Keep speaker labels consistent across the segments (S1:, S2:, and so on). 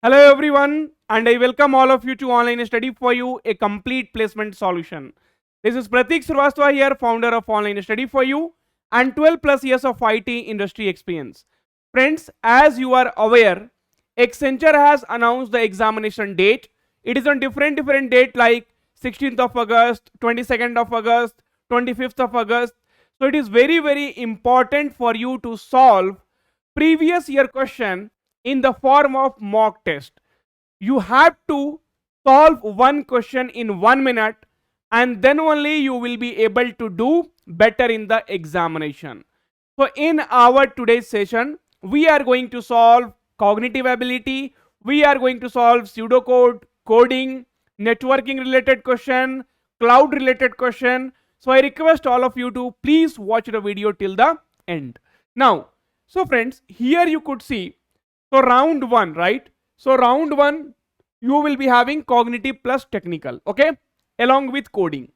S1: Hello everyone, and I welcome all of you to Online Study for You, a complete placement solution. This is Pratik Srivastava here, founder of Online Study for You, and 12 plus years of IT industry experience. Friends, as you are aware, Accenture has announced the examination date. It is on different date like 16th of August, 22nd of August, 25th of August. So it is very important for you to solve previous year question in the form of mock test. You have to solve one question in 1 minute, and then only you will be able to do better in the examination. So in our today's session, we are going to solve cognitive ability, we are going to solve pseudocode, coding, networking related question, cloud related question. So I request all of you to please watch the video till the end. Now, so friends, here you could see, so round one, right? So round one, you will be having cognitive plus technical, okay, along with coding.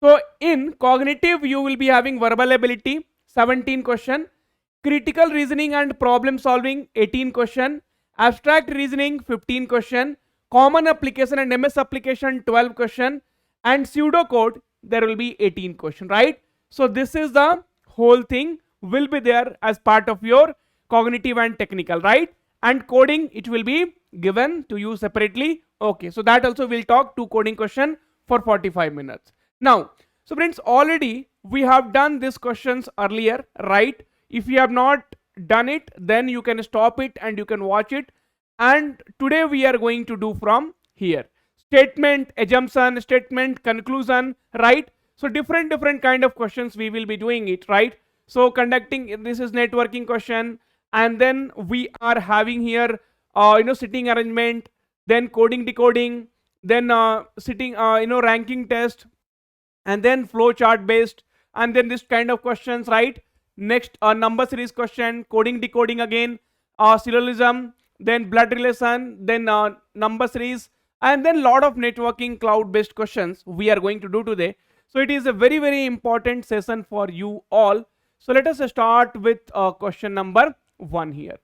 S1: So in cognitive, you will be having verbal ability, 17 question, critical reasoning and problem solving, 18 question, abstract reasoning, 15 question, common application and MS application, 12 question, and pseudocode, there will be 18 question, right? So this is the whole thing will be there as part of your cognitive and technical, right? And coding, it will be given to you separately. Okay, so that also we'll talk to coding question for 45 minutes. Now, so friends, already we have done these questions earlier, right? If you have not done it, then you can stop it and you can watch it. And today we are going to do from here: statement, assumption, statement, conclusion, right? So different kind of questions we will be doing it, right? So conducting, this is networking question, and then we are having here sitting arrangement, then coding decoding, then sitting ranking test, and then flowchart based, and then this kind of questions, right? Next, number series question, coding decoding again, syllogism, then blood relation, then number series, and then lot of networking cloud based questions we are going to do today. So it is a very important session for you all. So let us start with question number one here.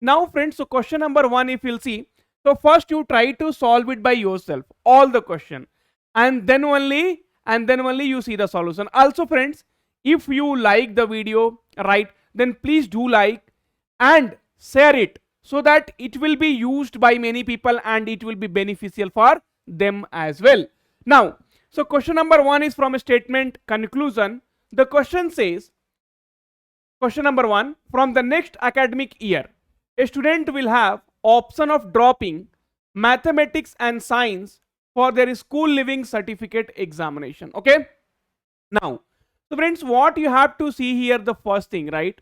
S1: Now friends, so question number one, if you'll see, so first you try to solve it by yourself, all the question, and then only you see the solution. Also friends, if you like the video, right, then please do like and share it, so that it will be used by many people and it will be beneficial for them as well. Now, so question number one is from a statement conclusion. The question says, question number one, from the next academic year, a student will have option of dropping mathematics and science for their school living certificate examination. Okay. Now, so friends, what you have to see here, the first thing, right?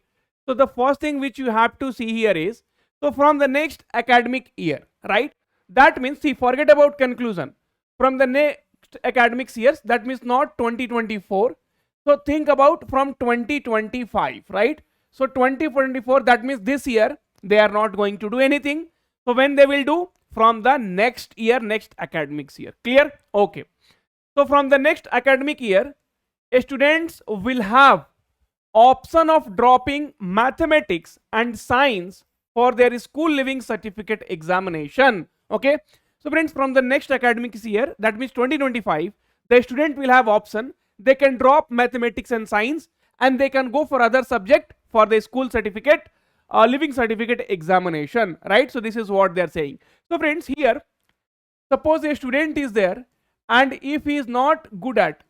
S1: So the first thing which you have to see here is, so from the next academic year, right? That means, see, forget about conclusion. From the next academic years, that means not 2024. So think about from 2025, right? So 2024, that means this year they are not going to do anything. So when they will do? From the next year, next academic year. Clear? Okay. So from the next academic year, students will have option of dropping mathematics and science for their school living certificate examination. Okay. So friends, from the next academic year, that means 2025, the student will have option. They can drop mathematics and science, and they can go for other subject for the school certificate living certificate examination, right? So this is what they are saying. So friends, here, suppose a student is there, and if he is not good at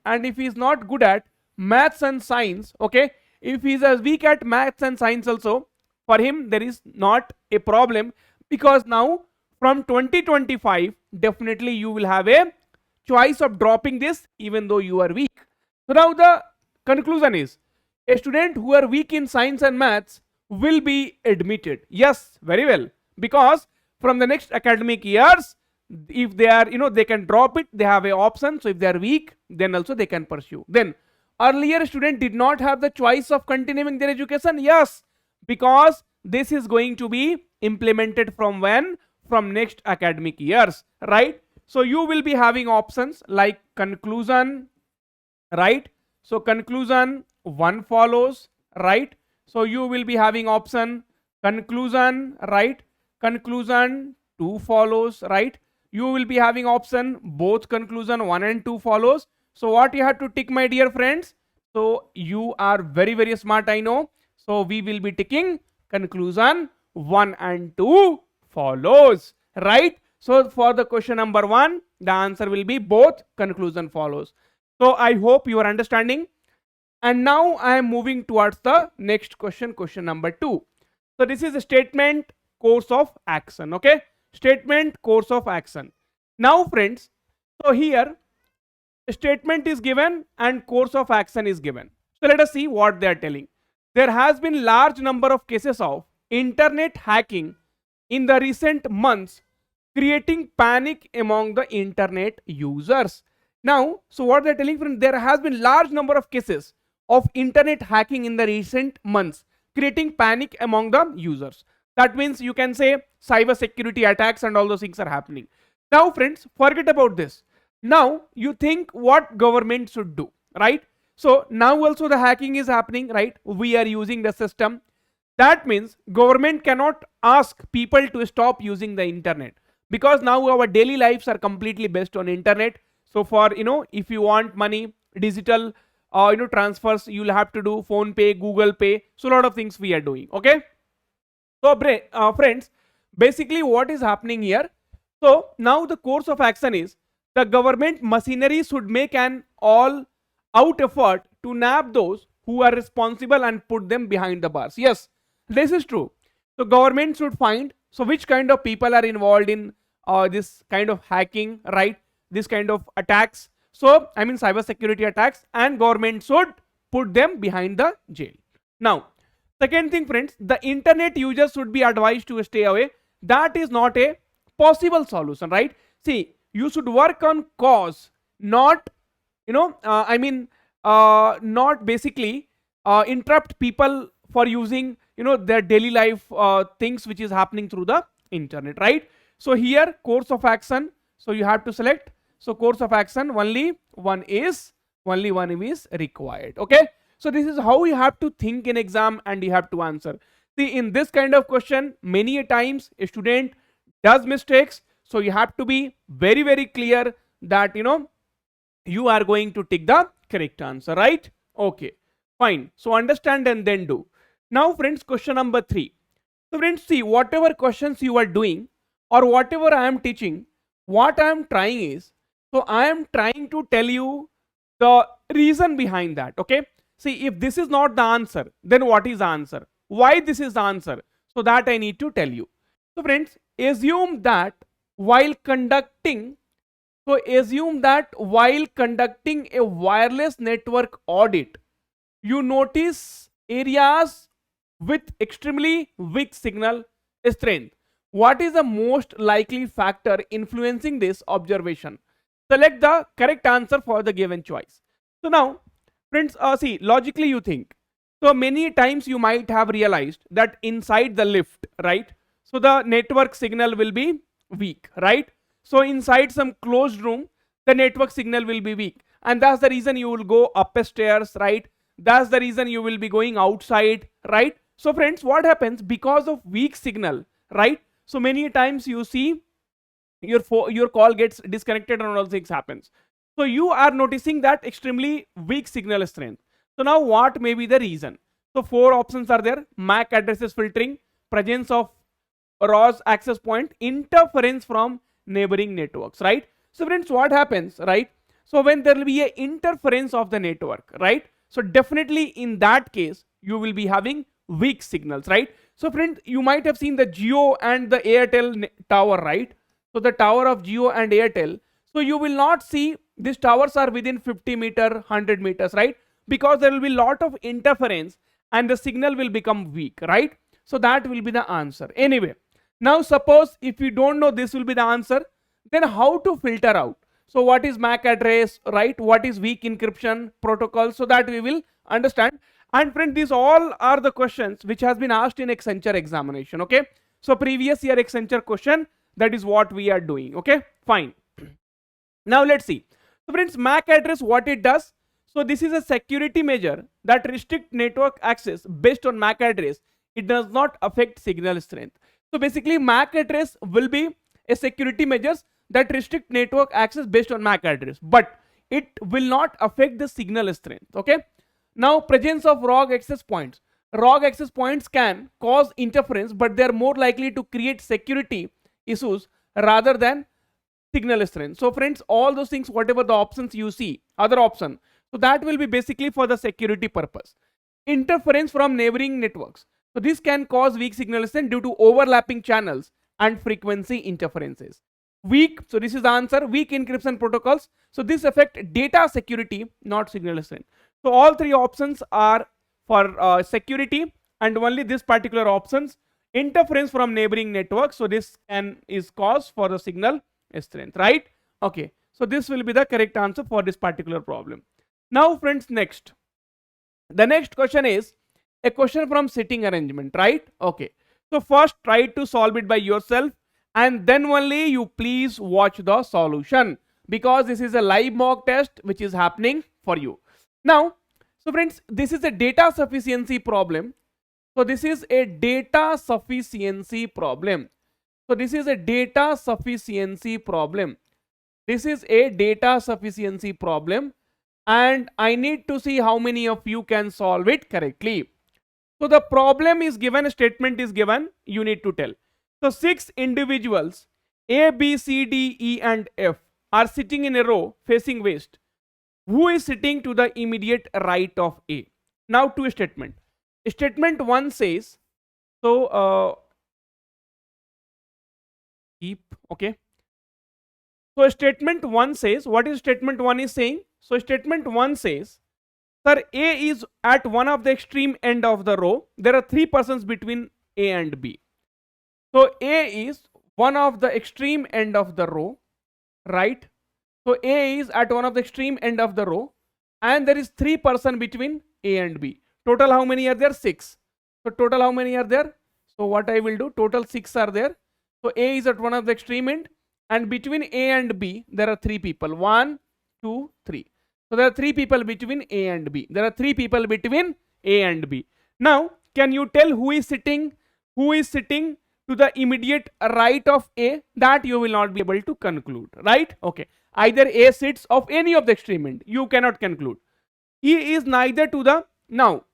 S1: maths and science, okay, if he is as weak at maths and science also, for him there is not a problem, because now from 2025 definitely you will have a choice of dropping this even though you are weak. So now the conclusion is, a student who are weak in science and maths will be admitted. Yes, very well, because from the next academic years, if they are, they can drop it, they have a option. So if they are weak, then also they can pursue. Then earlier student did not have the choice of continuing their education. Yes, because this is going to be implemented from when? From next academic years, right? So you will be having options like conclusion, right? So conclusion, one follows, right? So you will be having option conclusion, right? Conclusion 2 follows, right? You will be having option both conclusion 1 and 2 follows. So what you have to tick, my dear friends? So you are very, very smart, I know. So we will be ticking conclusion 1 and 2 follows, right? So for the question number 1, the answer will be both conclusion follows. So I hope you are understanding. And now I am moving towards the next question, question number 2. So this is a statement course of action, okay? Statement course of action. Now friends, so here statement is given and course of action is given. So let us see what they are telling. There has been large number of cases of internet hacking in the recent months, creating panic among the internet users. Now, so what they're telling, friends, there has been large number of cases of internet hacking in the recent months, creating panic among the users. That means you can say cyber security attacks and all those things are happening. Now friends, forget about this. Now you think what government should do, right? So now also the hacking is happening, right? We are using the system. That means government cannot ask people to stop using the internet, because now our daily lives are completely based on internet. So for if you want money, digital transfers, you'll have to do phone pay, Google Pay. So a lot of things we are doing. Okay. So friends, basically what is happening here? So now the course of action is the government machinery should make an all out effort to nab those who are responsible and put them behind the bars. Yes, this is true. So government should find so which kind of people are involved in this kind of hacking, right? This kind of attacks. So I mean cyber security attacks, and government should put them behind the jail. Now, second thing, friends, the internet users should be advised to stay away. That is not a possible solution, right? See, you should work on cause, not not basically interrupt people for using their daily life things which is happening through the internet, right? So here course of action, so you have to select. So course of action, only one is required. Okay, so this is how you have to think in exam and you have to answer. See, in this kind of question many a times a student does mistakes, so you have to be very, very clear that you are going to take the correct answer, right? Okay, fine. So understand and then do. Now friends, question number 3. So friends, see, whatever questions you are doing or whatever I am teaching, what I am trying is, so I am trying to tell you the reason behind that. Okay, see, if this is not the answer, then what is the answer? Why this is the answer? So that I need to tell you. So friends, assume that while conducting a wireless network audit, you notice areas with extremely weak signal strength. What is the most likely factor influencing this observation? Select the correct answer for the given choice. So now, friends, see, logically you think. So many times you might have realized that inside the lift, right? So the network signal will be weak, right? So inside some closed room, the network signal will be weak. And that's the reason you will go upstairs, right? That's the reason you will be going outside, right? So friends, what happens because of weak signal, right? So many times you see your call gets disconnected and all things happens. So you are noticing that extremely weak signal strength. So now what may be the reason? So 4 options are there: MAC addresses filtering, presence of ROS access point, interference from neighboring networks, right? So friends, what happens, right? So when there will be a interference of the network, right? So definitely in that case you will be having weak signals, right? So friends, you might have seen the Jio and the Airtel tower, right? So the tower of Jio and Airtel, so you will not see these towers are within 50 meter, 100 meters, right? Because there will be a lot of interference and the signal will become weak, right? So that will be the answer. Anyway, now suppose if you don't know this will be the answer, then how to filter out? So what is MAC address, right? What is weak encryption protocol? So that we will understand. And friend, these all are the questions which has been asked in Accenture examination. Okay, so previous year Accenture question, that is what we are doing. Okay, fine. Now let's see. So friends, MAC address, what it does? So this is a security measure that restrict network access based on MAC address. It does not affect signal strength. So basically MAC address will be a security measures that restrict network access based on MAC address, but it will not affect the signal strength. Okay. Now, presence of ROG access points. ROG access points can cause interference, but they are more likely to create security issues rather than signal strength. So friends, all those things, whatever the options you see, other option, so that will be basically for the security purpose. Interference from neighboring networks. So this can cause weak signal strength due to overlapping channels and frequency interferences. Weak, so this is the answer, weak encryption protocols. So this affect data security, not signal strength. So all three options are for security, and only this particular options, interference from neighboring networks. So this is cause for the signal strength, right? Okay, so this will be the correct answer for this particular problem. Now friends, the next question is a question from sitting arrangement, right? Okay, so first try to solve it by yourself, and then only you please watch the solution, because this is a live mock test which is happening for you. Now, so friends, this is a data sufficiency problem. So this is a data sufficiency problem. So this is a data sufficiency problem. This is a data sufficiency problem, and I need to see how many of you can solve it correctly. So the problem is given, a statement is given, you need to tell. So 6 individuals A, B, C, D, E and F are sitting in a row facing west. Who is sitting to the immediate right of A? Now to statement. Statement 1 says, so okay. So statement 1 says, what is statement 1 is saying? So statement 1 says, sir, A is at one of the extreme end of the row. There are 3 persons between A and B. So A is one of the extreme end of the row, right? So A is at one of the extreme end of the row, and there is 3 persons between A and B. Total how many are there? 6. So total how many are there? So what I will do, total 6 are there. So A is at one of the extreme end, and between A and B there are 3 people. 1, 2, 3. So there are 3 people between A and B. There are 3 people between A and B. Now can you tell who is sitting to the immediate right of A? That you will not be able to conclude, right? Okay, either A sits of any of the extreme end, you cannot conclude. E is neither to the, now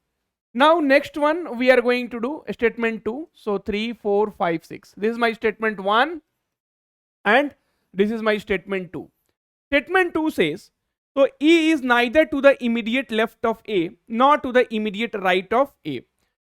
S1: next one we are going to do statement 2. So 3, 4, 5, 6. This is my statement 1 and this is my statement 2. Statement 2 says, so E is neither to the immediate left of A nor to the immediate right of A.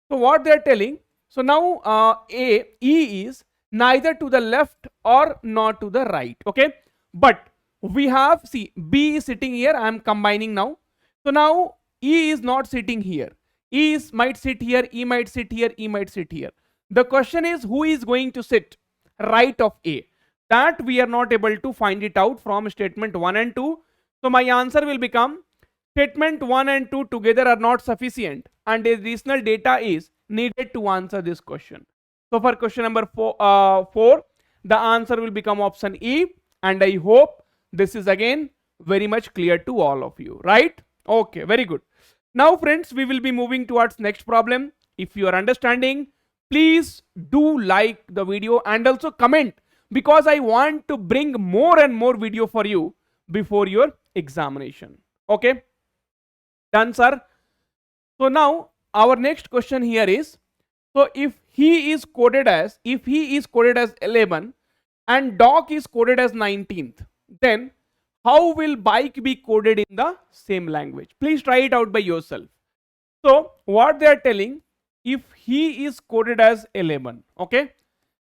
S1: So what they are telling, so now E is neither to the left or not to the right. Okay, but we have, see, B is sitting here, I am combining now. So now E is not sitting here. E might sit here, E might sit here, E might sit here. The question is, who is going to sit right of A? That we are not able to find it out from statement 1 and 2. So my answer will become, statement 1 and 2 together are not sufficient, and additional data is needed to answer this question. So for question number 4, the answer will become option E, and I hope this is again very much clear to all of you, right? Okay, very good. Now friends, we will be moving towards next problem. If you are understanding, please do like the video and also comment, because I want to bring more and more video for you before your examination. Okay, done sir. So now our next question here is, so if he is coded as 11 and doc is coded as 19th, then how will bike be coded in the same language? Please try it out by yourself. So what they are telling, if he is coded as 11, okay,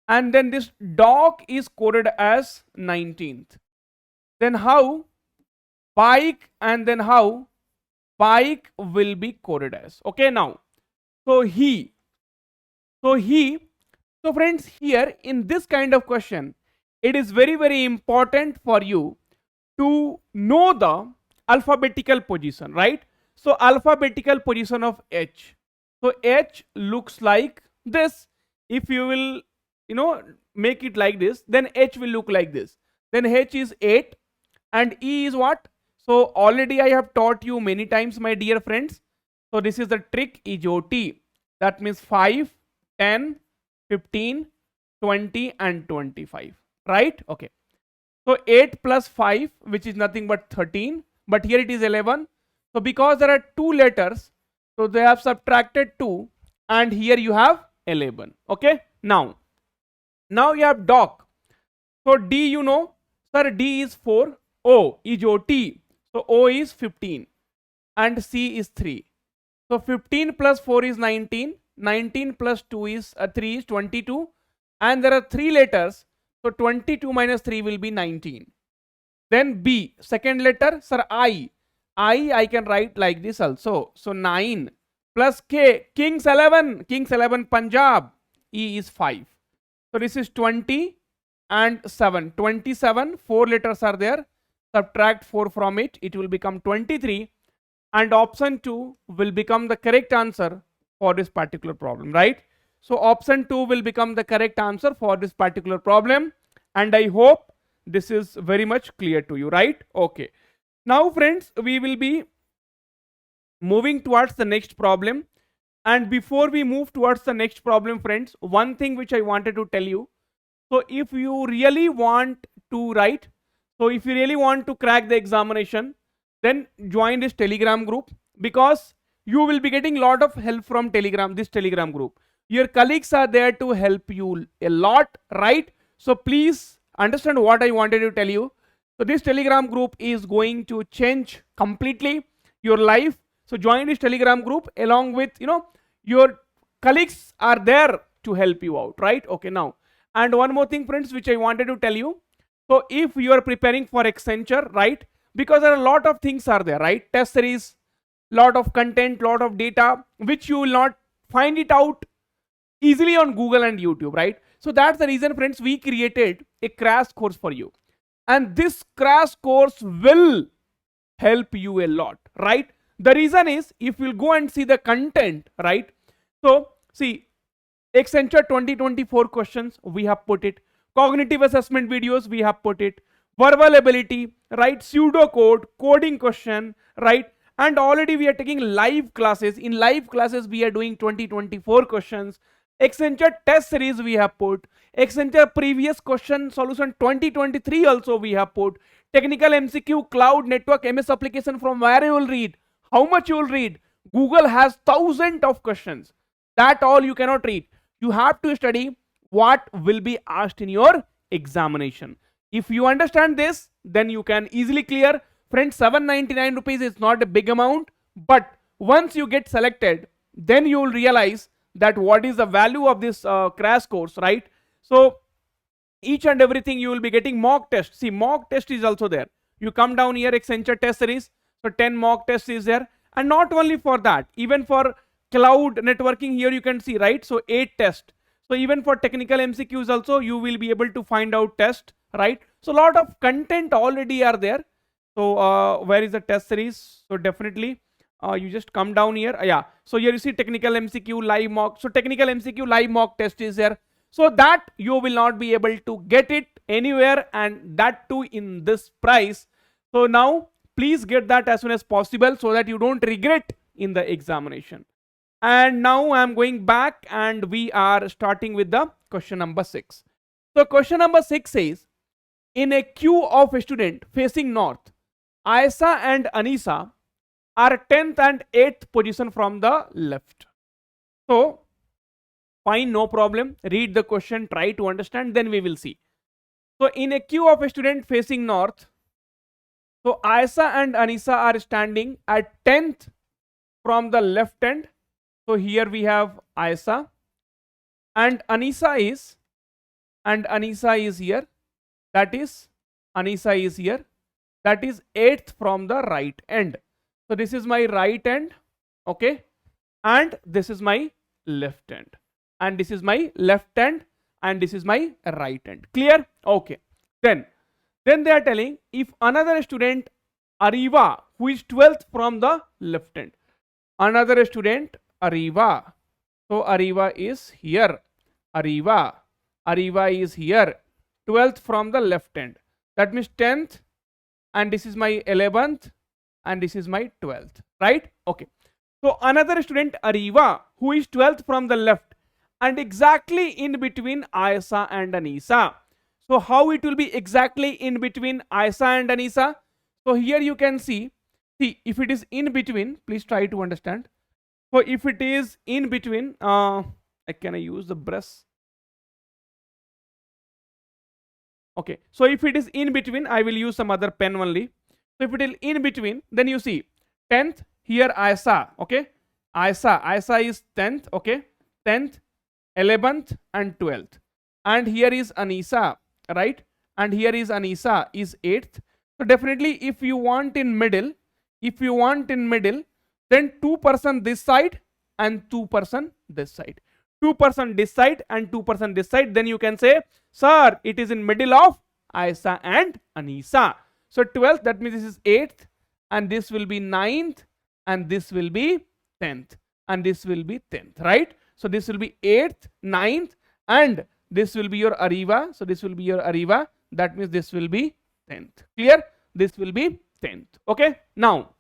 S1: and then this doc is coded as 19th, then how bike will be coded as? Okay, now so friends, here in this kind of question, it is very important for you to know the alphabetical position, right? So alphabetical position of H. So H looks like this. If you will, make it like this, then H will look like this. Then H is 8 and E is what? So already I have taught you many times, my dear friends. So this is the trick, EJOT. That means 5, 10, 15, 20 and 25. right? Okay. So 8 plus 5, which is nothing but 13, but here it is 11. So because there are two letters, so they have subtracted 2, and here you have 11. Okay. Now you have doc. So D, you know, sir, D is 4, O is OT. So O is 15 and C is 3. So 15 plus 4 is 19. 19 plus 2 is 3 is 22. And there are 3 letters. So 22 minus 3 will be 19. Then B, second letter, sir, I. I can write like this also. So 9 plus K, Kings 11. Kings 11 Punjab. E is 5. So this is 20 and 7. 27, 4 letters are there. Subtract 4 from it. It will become 23. And option 2 will become the correct answer for this particular problem, right? So option 2 will become the correct answer for this particular problem. And I hope this is very much clear to you, right? Okay. Now friends, we will be moving towards the next problem. And before we move towards the next problem, friends, one thing which I wanted to tell you. So if you really want to write, so if you really want to crack the examination, then join this Telegram group, because you will be getting a lot of help from this Telegram group. Your colleagues are there to help you a lot, right? So please understand what I wanted to tell you. So this Telegram group is going to change completely your life. So join this Telegram group along with, your colleagues are there to help you out, right? Okay, now. And one more thing, friends, which I wanted to tell you. So if you are preparing for Accenture, right? Because there are a lot of things are there, right? Test series, lot of content, lot of data, which you will not find it out easily on Google and YouTube, right? So that's the reason, friends, we created a crash course for you. And this crash course will help you a lot, right? The reason is, if you'll go and see the content, right? So see, Accenture 2024 questions, we have put it. Cognitive assessment videos, we have put it. Verbal ability, right? Pseudo code, coding question, right? And already we are taking live classes. In live classes, we are doing 2024 questions. Accenture test series we have put. Accenture previous question solution 2023 also we have put. Technical MCQ, cloud, network, MS application, from where you will read, how much you will read. Google has thousands of questions. That all you cannot read. You have to study what will be asked in your examination. If you understand this, then you can easily clear. Friends, 799 rupees is not a big amount, but once you get selected, then you will realize that what is the value of this crash course, right? So each and everything you will be getting mock test. See, mock test is also there. You come down here, Accenture test series. So 10 mock tests is there. And not only for that, even for cloud networking here you can see, right? So 8 tests. So even for technical MCQs also you will be able to find out test, right? So a lot of content already are there. So where is the test series? So definitely you just come down here. Yeah. So here you see technical MCQ live mock. So technical MCQ live mock test is there. So that you will not be able to get it anywhere, and that too in this price. So now please get that as soon as possible so that you don't regret in the examination. And now I'm going back and we are starting with the question number 6. So question number 6 says, in a queue of a student facing north, Aisa and Anisa are 10th and 8th position from the left. So fine, no problem. Read the question, try to understand, then we will see. So in a queue of a student facing north, so Aisa and Anisa are standing at 10th from the left end. So here we have Aisa and Anisa is here. That is Anisa is here. That is 8th from the right end. So this is my right end, okay, and this is my left end, and this is my left end, and this is my right end. Clear? Okay. Then they are telling, if another student Ariva, who is 12th from the left end, another student Ariva, so Ariva is here, Ariva is here, 12th from the left end. That means 10th, and this is my 11th, and this is my 12th, right? Okay. So another student Ariva, who is 12th from the left and exactly in between Aisa and Anisa. So how it will be exactly in between Isa and Anisa? So here you can see if it is in between, please try to understand. So if it is in between, can I use the brush? Okay, so if it is in between, I will use some other pen only. So if it is in between, then you see 10th here Isa, okay? Isa is 10th, okay? 10th, 11th and 12th. And here is Anisa, right? And here is Anisa is 8th. So definitely if you want in middle, then 2% this side and 2% this side. 2% this side and 2% this side. Then you can say, sir, it is in middle of Isa and Anisa. So 12th, that means this is 8th, and this will be 9th, and this will be 10th, and this will be 10th, right? So this will be 8th, 9th, and this will be your Ariva. So this will be your Ariva. That means this will be 10th. Clear? This will be 10th. Okay. Now,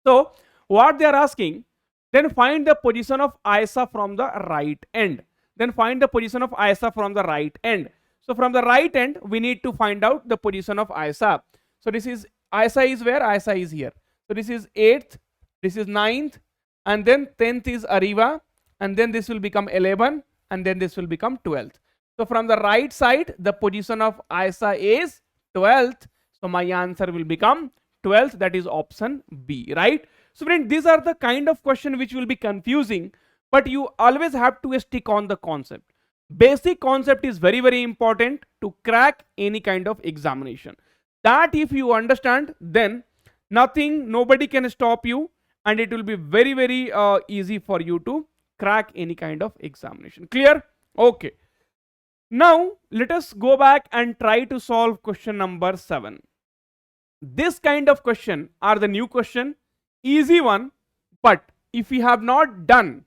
S1: so what they are asking, then find the position of Isa from the right end. Then find the position of Isa from the right end. So from the right end, we need to find out the position of Isa. So this is Isa is where? Isa is here. So this is 8th, this is 9th, and then 10th is Ariva, and then this will become 11, and then this will become 12th. So from the right side, the position of Isa is 12th. So my answer will become 12th, that is option B, right? So friend, these are the kind of question which will be confusing, but you always have to stick on the concept. Basic concept is very, very important to crack any kind of examination. That if you understand, then nobody can stop you, and it will be very, very easy for you to crack any kind of examination. Clear? Okay. Now let us go back and try to solve question number 7. This kind of question are the new question, easy one, but if you have not done,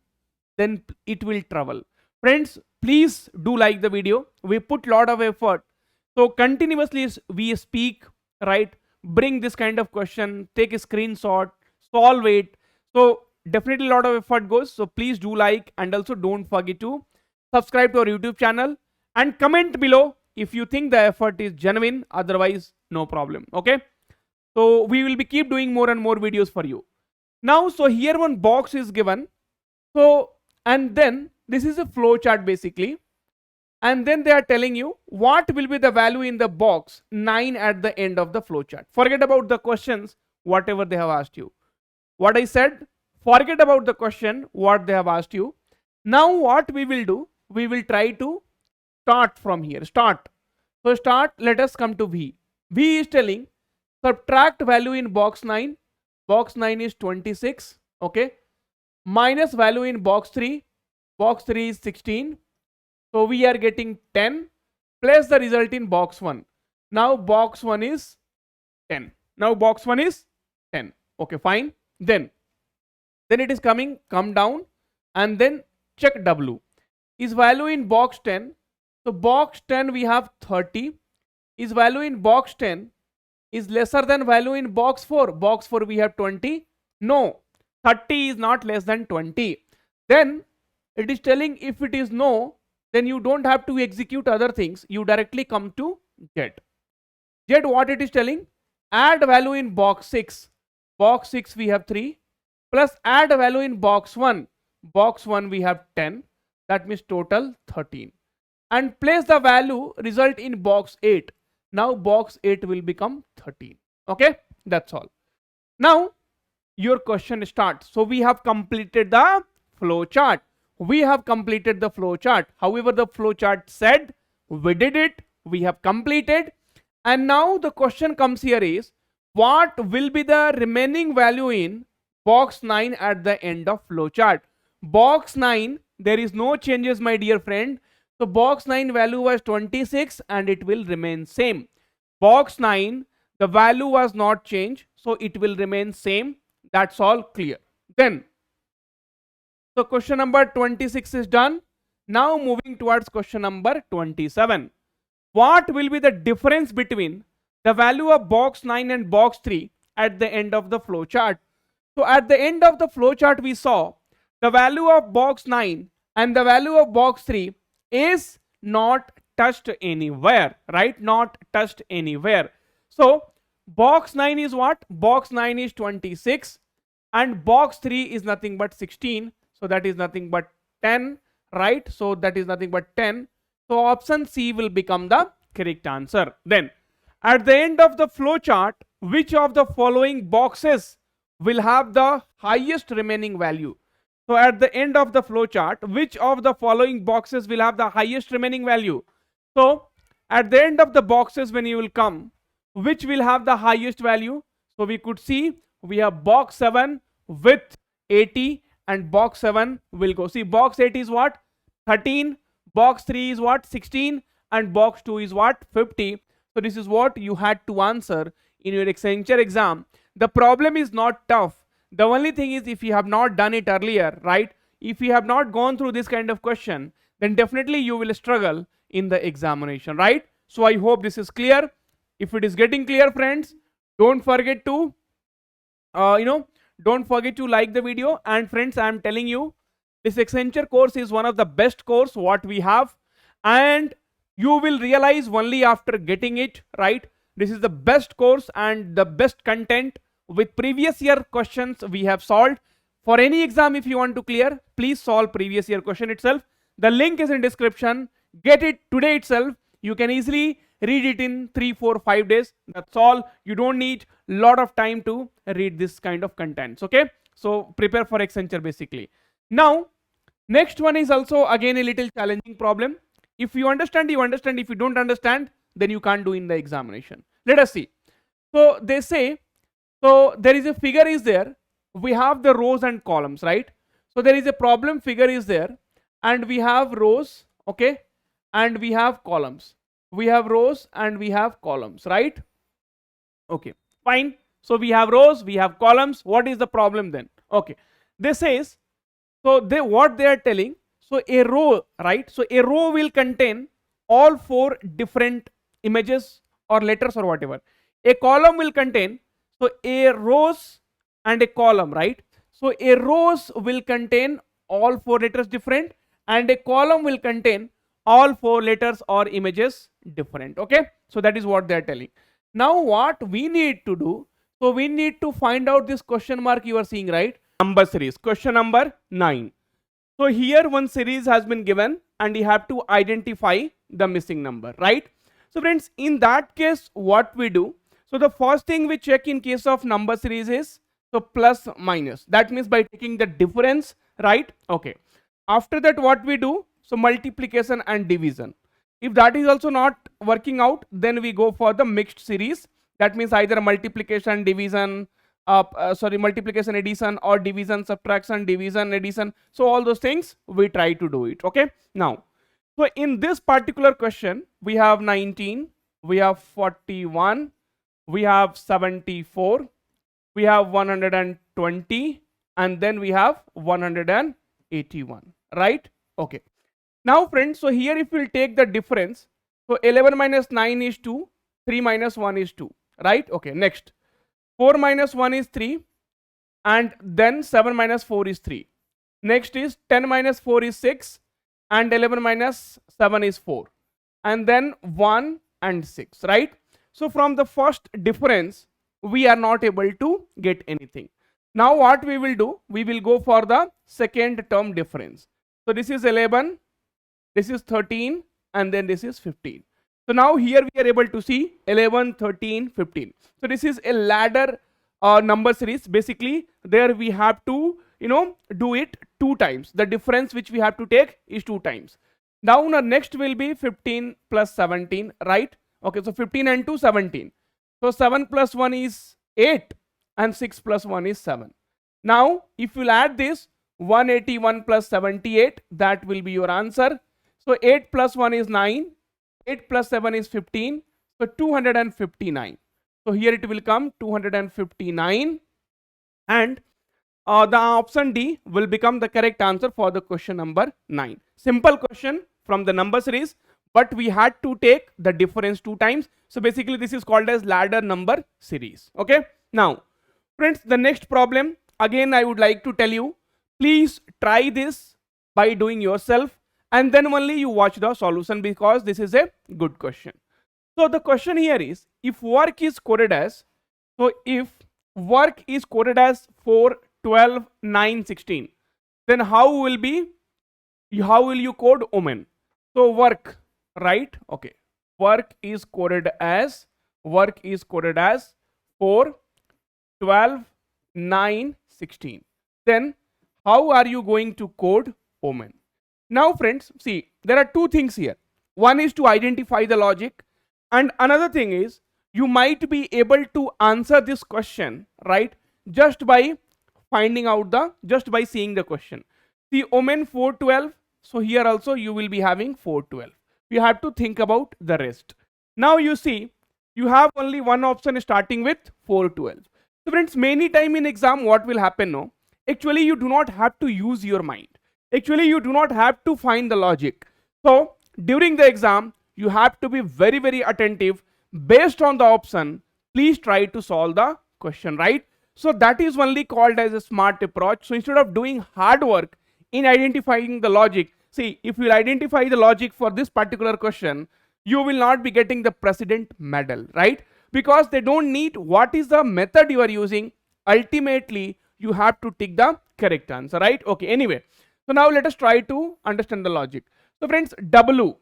S1: then it will trouble. Friends, please do like the video. We put lot of effort. So continuously we speak, right? Bring this kind of question, take a screenshot, solve it. So definitely a lot of effort goes. So please do like, and also don't forget to subscribe to our YouTube channel and comment below if you think the effort is genuine. Otherwise, no problem. Okay. So we will be keep doing more and more videos for you. Now, so here one box is given. So, and then this is a flow chart basically. And then they are telling you what will be the value in the box 9 at the end of the flow chart. Forget about the questions, whatever they have asked you. What I said, forget about the question, what they have asked you. Now what we will do, we will try to start from here. Start. So start, let us come to V. V is telling subtract value in box 9. Box 9 is 26. Okay. Minus value in box 3. Box 3 is 16. So we are getting 10 plus the result in box 1. Now box 1 is 10. Now box 1 is 10. Okay, fine. Then it is come down, and then check W. Is value in box 10. So box 10 we have 30. Is value in box 10 is lesser than value in box 4. Box 4 we have 20. No, 30 is not less than 20. Then it is telling if it is no, then you don't have to execute other things. You directly come to Z. Z, what it is telling? Add value in box 6. Box 6 we have 3. Plus add value in box 1. Box 1 we have 10. That means total 13. And place the value result in box 8. Now box 8 will become 13. Okay, that's all. Now your question starts. So we have completed the flow chart. We have completed the flow chart. However, the flow chart said we did it. We have completed. And now the question comes here is, what will be the remaining value in box 9 at the end of flow chart? Box 9, there is no changes, my dear friend. So box 9 value was 26 and it will remain same. Box 9, the value was not changed, so it will remain same. That's all clear. Then, so question number 26 is done. Now moving towards question number 27. What will be the difference between the value of box 9 and box 3 at the end of the flow chart? So at the end of the flow chart, we saw the value of box 9 and the value of box 3 is not touched anywhere, right? Not touched anywhere. So box 9 is what? Box 9 is 26 and box 3 is nothing but 16. So that is nothing but 10, right? So that is nothing but 10. So option C will become the correct answer. Then at the end of the flow chart, which of the following boxes will have the highest remaining value? So at the end of the flow chart, which of the following boxes will have the highest remaining value? So at the end of the boxes when you will come, which will have the highest value? So we could see we have box 7 with 80 and box 7 will go. See, box 8 is what? 13, box 3 is what? 16 and box 2 is what? 50. So this is what you had to answer in your Accenture exam. The problem is not tough. The only thing is, if you have not done it earlier, right? If you have not gone through this kind of question, then definitely you will struggle in the examination, right? So I hope this is clear. If it is getting clear, friends, don't forget to, don't forget to like the video. And friends, I am telling you, this Accenture course is one of the best course what we have, and you will realize only after getting it, right? This is the best course and the best content with previous year questions we have solved. For any exam, if you want to clear, please solve previous year question itself. The link is in description. Get it today itself. You can easily read it in 3, 4, 5 days. That's all. You don't need a lot of time to read this kind of contents. Okay, so prepare for Accenture basically. Now next one is also again a little challenging problem. If you understand, you understand. If you don't understand, then you can't do in the examination. Let us see. So they say, so there is a figure is there. We have the rows and columns, right? So there is a problem figure is there and we have rows, okay, and we have columns. We have rows and we have columns, right? Okay, fine. So we have rows, we have columns. What is the problem then? Okay, this says, so what they are telling, so a row, right? So a row will contain all 4 different images or letters or whatever. A column will contain, so a rows and a column, right? So a rows will contain all 4 letters different and a column will contain all 4 letters or images different. Okay, so that is what they are telling. Now what we need to do, so we need to find out this question mark you are seeing, right? Number series, question number 9. So here one series has been given and you have to identify the missing number, right? So friends, in that case what we do, so the first thing we check in case of number series is, so plus minus. That means by taking the difference, right? Okay. After that what we do, so multiplication and division. If that is also not working out, then we go for the mixed series. That means either multiplication, division, multiplication, addition, or division, subtraction, division, addition. So all those things we try to do it. Okay. Now, so in this particular question, we have 19, we have 41, we have 74, we have 120, and then we have 181, right? Okay. Now friends, so here if we'll take the difference, so 11 minus 9 is 2, 3 minus 1 is 2, right? Okay, next 4 minus 1 is 3, and then 7 minus 4 is 3. Next is 10 minus 4 is 6, and 11 minus 7 is 4, and then 1 and 6, right? So from the first difference, we are not able to get anything. Now what we will do, we will go for the second term difference. So this is 11, this is 13, and then this is 15. So now here we are able to see 11, 13, 15. So this is a ladder number series. Basically there we have to, do it 2 times. The difference which we have to take is 2 times. Now next will be 15 plus 17, right? Okay, so 15 and 2, 17. So 7 plus 1 is 8 and 6 plus 1 is 7. Now if you add this 181 plus 78, that will be your answer. So 8 plus 1 is 9, 8 plus 7 is 15, so 259. So here it will come 259, and the option D will become the correct answer for the question number 9. Simple question from the number series, but we had to take the difference 2 times. So basically this is called as ladder number series. Okay. Now friends, the next problem, again I would like to tell you, please try this by doing yourself, and then only you watch the solution, because this is a good question. So the question here is, if work is coded as, so if work is coded as 4, 12, 9, 16, then how will you code woman? So work, right? Okay, work is coded as 4, 12, 9, 16. Then how are you going to code woman? Now friends, see, there are two things here. One is to identify the logic, and another thing is you might be able to answer this question, right, just by just by seeing the question. See, omen 412, so here also you will be having 412. You have to think about the rest. Now you see, you have only one option starting with 412. So friends, many time in exam what will happen, no, actually you do not have to use your mind. Actually you do not have to find the logic. So during the exam you have to be very, very attentive. Based on the option, please try to solve the question, right? So that is only called as a smart approach. So instead of doing hard work in identifying the logic, see, if you identify the logic for this particular question, you will not be getting the president medal, right? Because they don't need what is the method you are using. Ultimately you have to take the correct answer, right? Okay, anyway, so now let us try to understand the logic. So friends, W,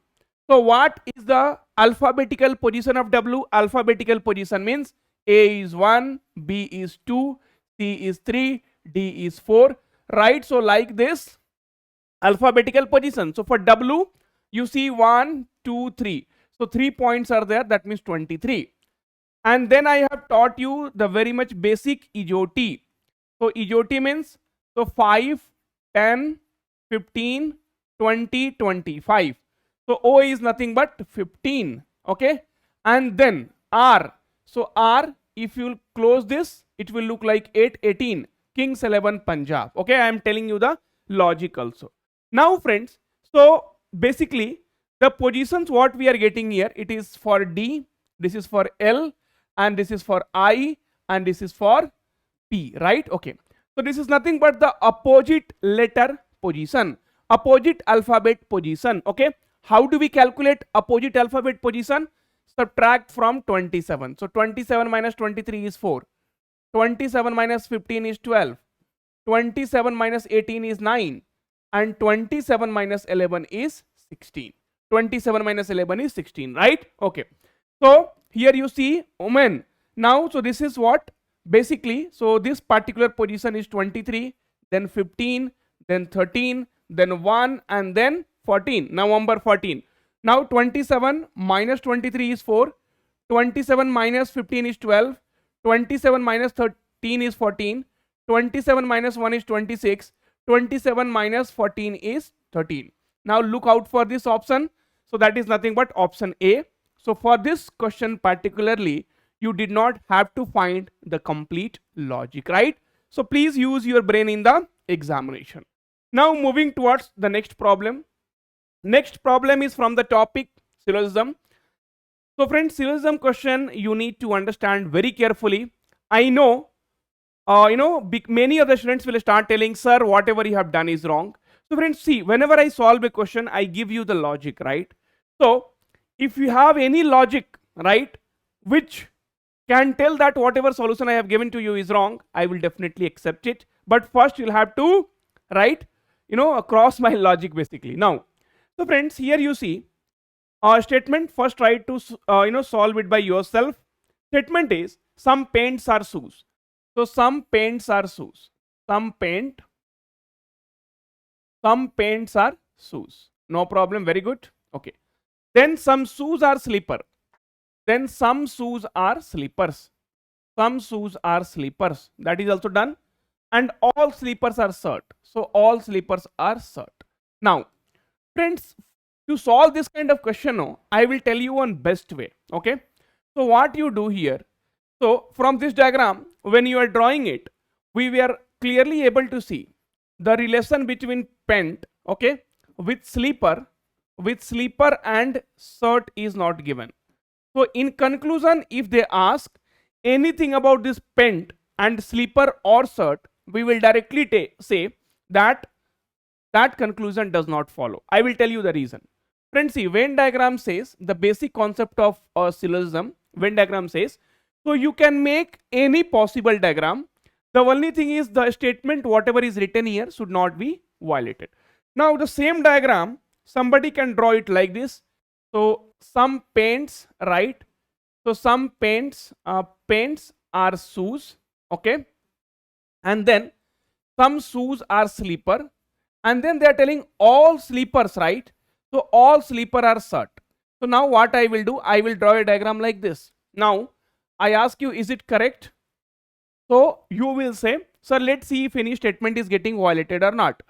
S1: so what is the alphabetical position of W? Alphabetical position means A is 1, B is 2, C is 3, D is 4, right? So like this alphabetical position. So for W you see 1, 2, 3, so 3 points are there, that means 23. And then I have taught you the very much basic EJOT. So EJOT means, so 5, 10, 15, 20, 25. So O is nothing but 15, okay? And then R, so R, if you close this, it will look like 8, 18, Kings 11 Punjab, okay? I am telling you the logic also. Now friends, so basically the positions what we are getting here, it is for D, this is for L, and this is for I, and this is for P, right? Okay, so this is nothing but the opposite letter position, opposite alphabet position, okay? How do we calculate opposite alphabet position? Subtract from 27. So 27 minus 23 is 4, 27 minus 15 is 12, 27 minus 18 is 9, and 27 minus 11 is 16. 27 minus 11 is 16, right? Okay, so here you see women. Now so this is what basically, so this particular position is 23, then 15, then 13, then 1, and then 14. Now number 14. Now 27 minus 23 is 4, 27 minus 15 is 12, 27 minus 13 is 14, 27 minus 1 is 26, 27 minus 14 is 13. Now look out for this option. So that is nothing but option A. So for this question particularly, you did not have to find the complete logic, right? So please use your brain in the examination. Now moving towards the next problem. Next problem is from the topic syllogism. So friends, syllogism question you need to understand very carefully. I know, many of the students will start telling, sir, whatever you have done is wrong. So friends, see, whenever I solve a question, I give you the logic, right? So if you have any logic, right, which can tell that whatever solution I have given to you is wrong, I will definitely accept it. But first you'll have to, right, cross my logic basically. Now, so friends, here you see a statement. First try to solve it by yourself. Statement is, some paints are shoes. So some paints are shoes. Some paints are shoes. No problem, very good. Okay. Then some shoes are slipper. Then some shoes are slippers. Some shoes are slippers. That is also done. And all slippers are shirt. So all slippers are shirt. Now, friends, to solve this kind of question, no, I will tell you one best way. Okay. So what you do here. So from this diagram, when you are drawing it, we were clearly able to see the relation between pant, okay, with sleeper and shirt is not given. So in conclusion, if they ask anything about this pant and sleeper or shirt, we will directly say that that conclusion does not follow. I will tell you the reason. Friends, see, Venn diagram says the basic concept of a syllogism. Venn diagram says, so you can make any possible diagram. The only thing is the statement, whatever is written here, should not be violated. Now, the same diagram, somebody can draw it like this. So, some paints, right? So, some paints are shoes, okay? And then some shoes are slipper, and then they are telling all slippers, right? So all slipper are shirt. So now what I will do, I will draw a diagram like this. Now I ask you, is it correct? So you will say, sir, let's see if any statement is getting violated or not.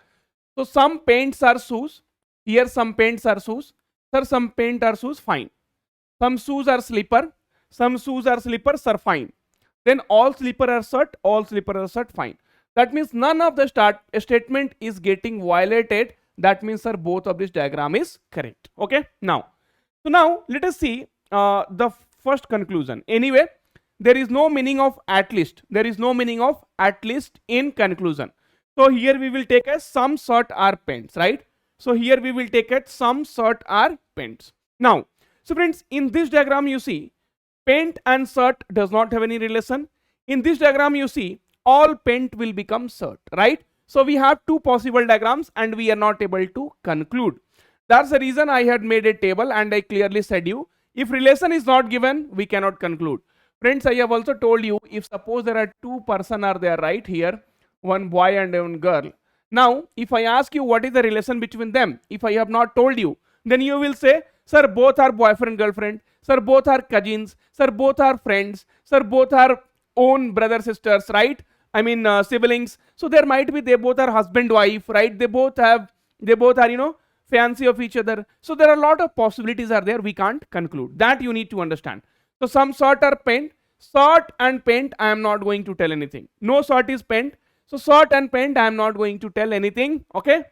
S1: So some paints are shoes, here some paints are shoes, sir, some paint are shoes, fine. Some shoes are slipper, some shoes are slippers, sir, fine. Then all slipper are shirt, all slipper are shirt, fine. That means none of the statement is getting violated. That means, sir, both of this diagram is correct. Okay. Now, so now let us see the first conclusion. Anyway, there is no meaning of at least. There is no meaning of at least in conclusion. So here we will take as some shirt are pants, right? So here we will take as some shirt are pants. Now, so friends, in this diagram you see paint and shirt does not have any relation. In this diagram you see all paint will become shirt, right? So we have two possible diagrams and we are not able to conclude. That's the reason I had made a table and I clearly said you, if relation is not given, we cannot conclude. Friends, I have also told you, if suppose there are two person are there right here, one boy and one girl. Now, if I ask you what is the relation between them, if I have not told you, then you will say, sir, both are boyfriend, girlfriend, sir, both are cousins, sir, both are friends, sir, both are own brother, sisters, right? I mean, siblings. So there might be, they both are husband, wife, right? They both are, you know, fancy of each other. So there are a lot of possibilities are there. We can't conclude. That you need to understand. So some sort are paint, sort and paint, I am not going to tell anything. No sort is paint. So sort and paint, I am not going to tell anything. Okay.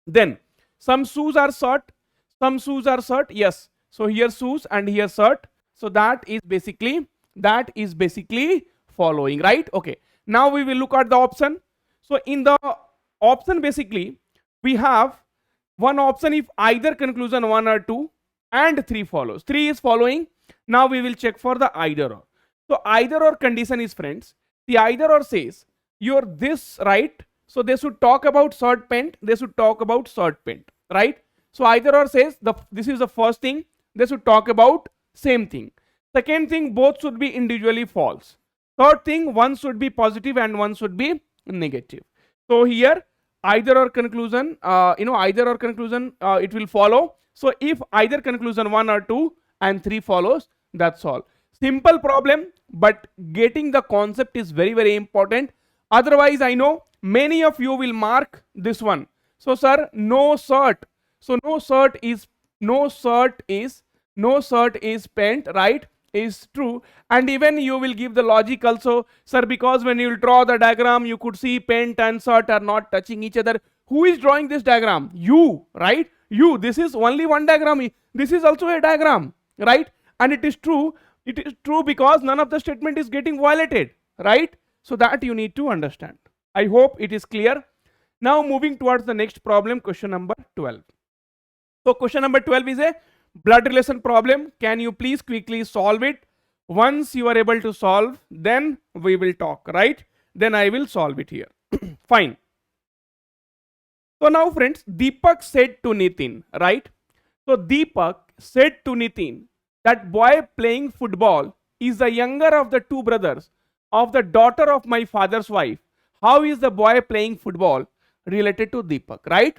S1: Then some shoes are short, some shoes are shirt. Yes. So here shoes and here shirt. So that is basically following, right? Okay. Now we will look at the option. So in the option, basically we have one option if either conclusion 1 or 2 and 3 follows. 3 is following. Now we will check for the either or. So either or condition is, friends, the either or says you're this, right? So they should talk about short paint, they should talk about short paint, right? So either or says this is the first thing, they should talk about same thing. Second thing, both should be individually false. Third thing, one should be positive and one should be negative. So here either or conclusion, it will follow. So if either conclusion 1 or 2 and 3 follows, that's all. Simple problem, but getting the concept is very, very important. Otherwise, I know many of you will mark this one. So sir, no shirt. So no shirt is paint, right? Is true. And even you will give the logic also, sir, because when you will draw the diagram, you could see paint and shirt are not touching each other. Who is drawing this diagram? You, right? You. This is only one diagram. This is also a diagram, right? And it is true. It is true because none of the statement is getting violated, right? So that you need to understand. I hope it is clear. Now moving towards the next problem, question number 12. So question number 12 is a blood relation problem. Can you please quickly solve it? Once you are able to solve, then we will talk, right? Then I will solve it here. Fine. So now, friends, Deepak said to Nitin, right? So Deepak said to Nitin that boy playing football is the younger of the two brothers of the daughter of my father's wife. How is the boy playing football related to Deepak, right?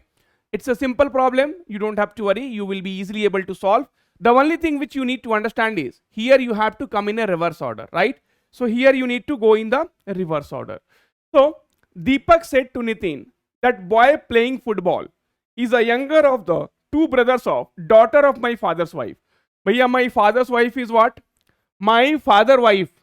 S1: It's a simple problem. You don't have to worry. You will be easily able to solve. The only thing which you need to understand is here you have to come in a reverse order, right? So here you need to go in the reverse order. So Deepak said to Nitin that boy playing football is a younger of the two brothers of daughter of my father's wife. Bhaiya, my father's wife is what? My father wife.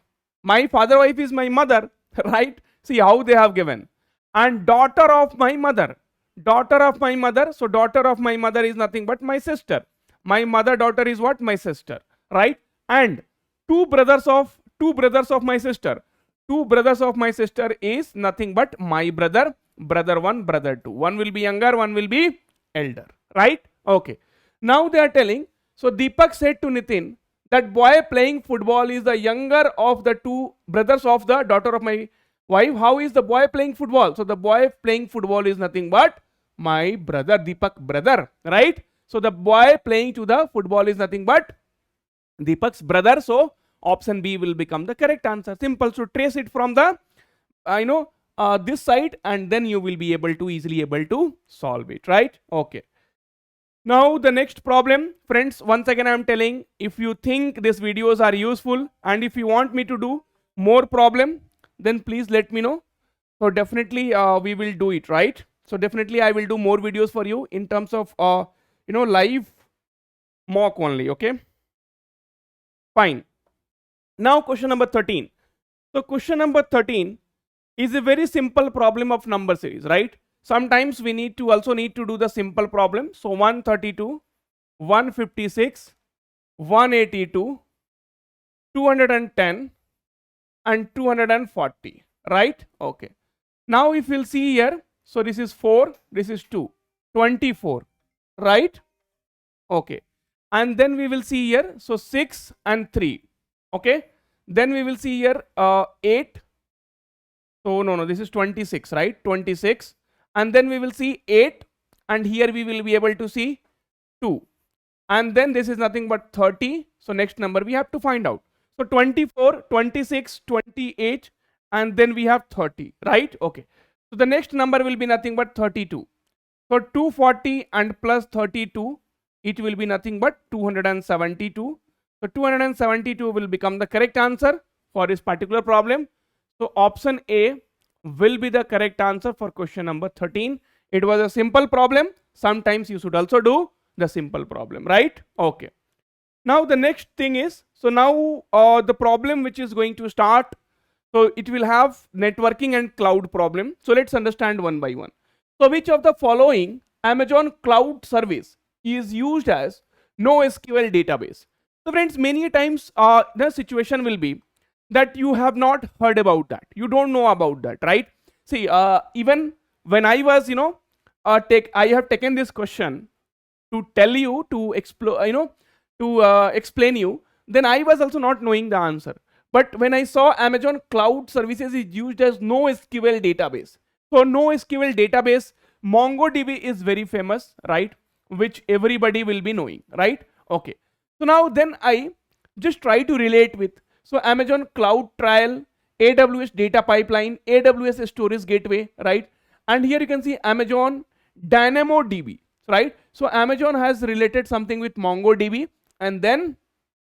S1: My father wife is my mother, right? See how they have given. And daughter of my mother. Daughter of my mother. So daughter of my mother is nothing but my sister. My mother daughter is what? My sister, right? And two brothers of my sister. Two brothers of my sister is nothing but my brother brother 1, brother 2. One will be younger, one will be elder, right? Okay. Now they are telling, so Deepak said to Nitin that boy playing football is the younger of the two brothers of the daughter of my wife. How is the boy playing football? So the boy playing football is nothing but my brother, Deepak brother, right? So the boy playing to the football is nothing but Deepak's brother. So option B will become the correct answer. Simple. So trace it from the this side, and then you will be able to easily able to solve it, right? Okay. Now the next problem, friends, once again I am telling, if you think these videos are useful and if you want me to do more problem, then please let me know. So definitely we will do it, right? So definitely I will do more videos for you in terms of live mock only. Okay, fine. Now question number 13. So question number 13 is a very simple problem of number series, right? Sometimes we need to do the simple problem. So 132, 156, 182, 210 and 240, right? Okay. Now if you'll see here, so this is 4, this is 2, 24, right? Okay. And then we will see here, so 6 and 3, okay? Then we will see here 8. So no, this is 26, right? 26. And then we will see 8, and here we will be able to see 2. And then this is nothing but 30. So next number we have to find out. So 24, 26, 28, and then we have 30, right? Okay. So the next number will be nothing but 32. So 240 and plus 32, it will be nothing but 272. So 272 will become the correct answer for this particular problem. So option A will be the correct answer for question number 13. It was a simple problem. Sometimes you should also do the simple problem, right? Okay. Now the next thing is, so now the problem which is going to start, so it will have networking and cloud problem. So let's understand one by one. So which of the following Amazon cloud service is used as NoSQL database? So friends, many times the situation will be that you have not heard about that, you don't know about that, right? See, even when I was I have taken this question to tell you, to explore, explain you, then I was also not knowing the answer. But when I saw Amazon cloud services is used as NoSQL database, so NoSQL database, MongoDB is very famous, right? Which everybody will be knowing, right? Okay. So now then I just try to relate with, so Amazon cloud trial, AWS data pipeline, AWS storage gateway, right? And here you can see Amazon DynamoDB, right? So Amazon has related something with MongoDB, and then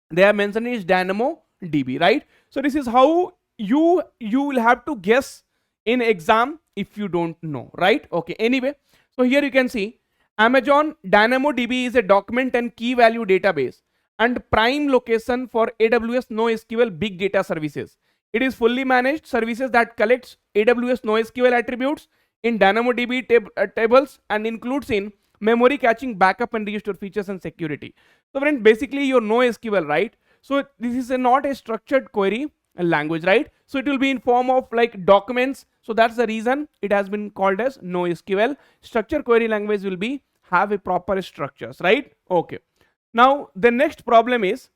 S1: they have mentioned is DynamoDB, right? So this is how you will have to guess in exam if you don't know, right? Okay. Anyway, so here you can see Amazon DynamoDB is a document and key value database and prime location for AWS NoSQL big data services. It is fully managed services that collects AWS NoSQL attributes in DynamoDB tables and includes in memory caching, backup and restore features and security. So friend, basically your NoSQL, right? So this is not a structured query language, right? So it will be in form of like documents. So that's the reason it has been called as NoSQL. Structured query language will be have a proper structures, right? Okay. Now the next problem is,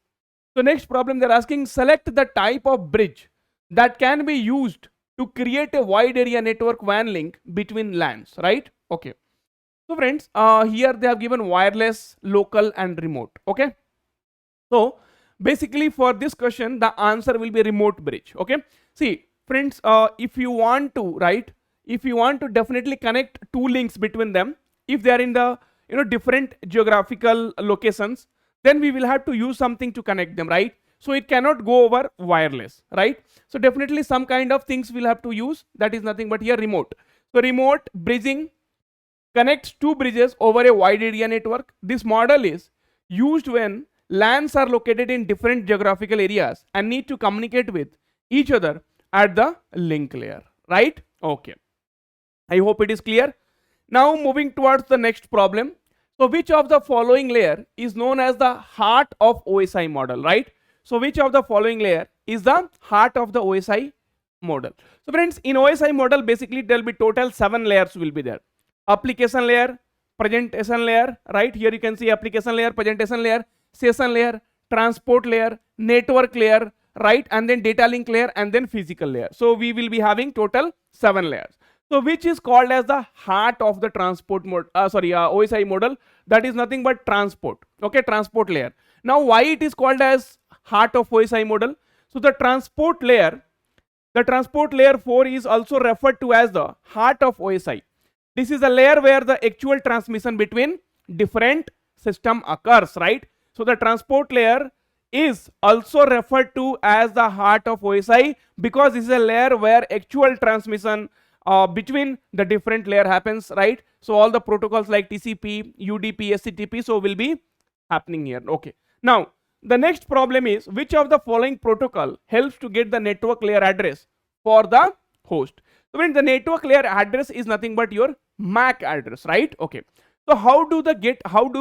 S1: so next problem they're asking, select the type of bridge that can be used to create a wide area network WAN link between LANs, right? Okay. So friends, here they have given wireless, local and remote. Okay. So basically for this question, the answer will be remote bridge. Okay. See friends, if you want to, right, if you want to definitely connect two links between them, if they are in the different geographical locations, then we will have to use something to connect them, right? So it cannot go over wireless, right? So definitely some kind of things we'll have to use, that is nothing but here remote. So remote bridging connects two bridges over a wide area network. This model is used when LANs are located in different geographical areas and need to communicate with each other at the link layer, right? Okay. I hope it is clear. Now moving towards the next problem. So which of the following layer is known as the heart of OSI model, right? So which of the following layer is the heart of the OSI model. So friends, in OSI model, basically there will be total 7 layers will be there. Application layer, presentation layer, right? Here you can see application layer, presentation layer, session layer, transport layer, network layer, right? And then data link layer and then physical layer. So we will be having total 7 layers. So which is called as the heart of the transport mode, OSI model. That is nothing but transport. Okay, transport layer. Now why it is called as heart of OSI model? So the transport layer 4 is also referred to as the heart of OSI. This is a layer where the actual transmission between different system occurs, right? So the transport layer is also referred to as the heart of OSI because this is a layer where actual transmission between the different layer happens, right? So all the protocols like TCP, UDP, SCTP, so will be happening here. Okay. Now the next problem is which of the following protocol helps to get the network layer address for the host. So when the network layer address is nothing but your MAC address, right? Okay. So how do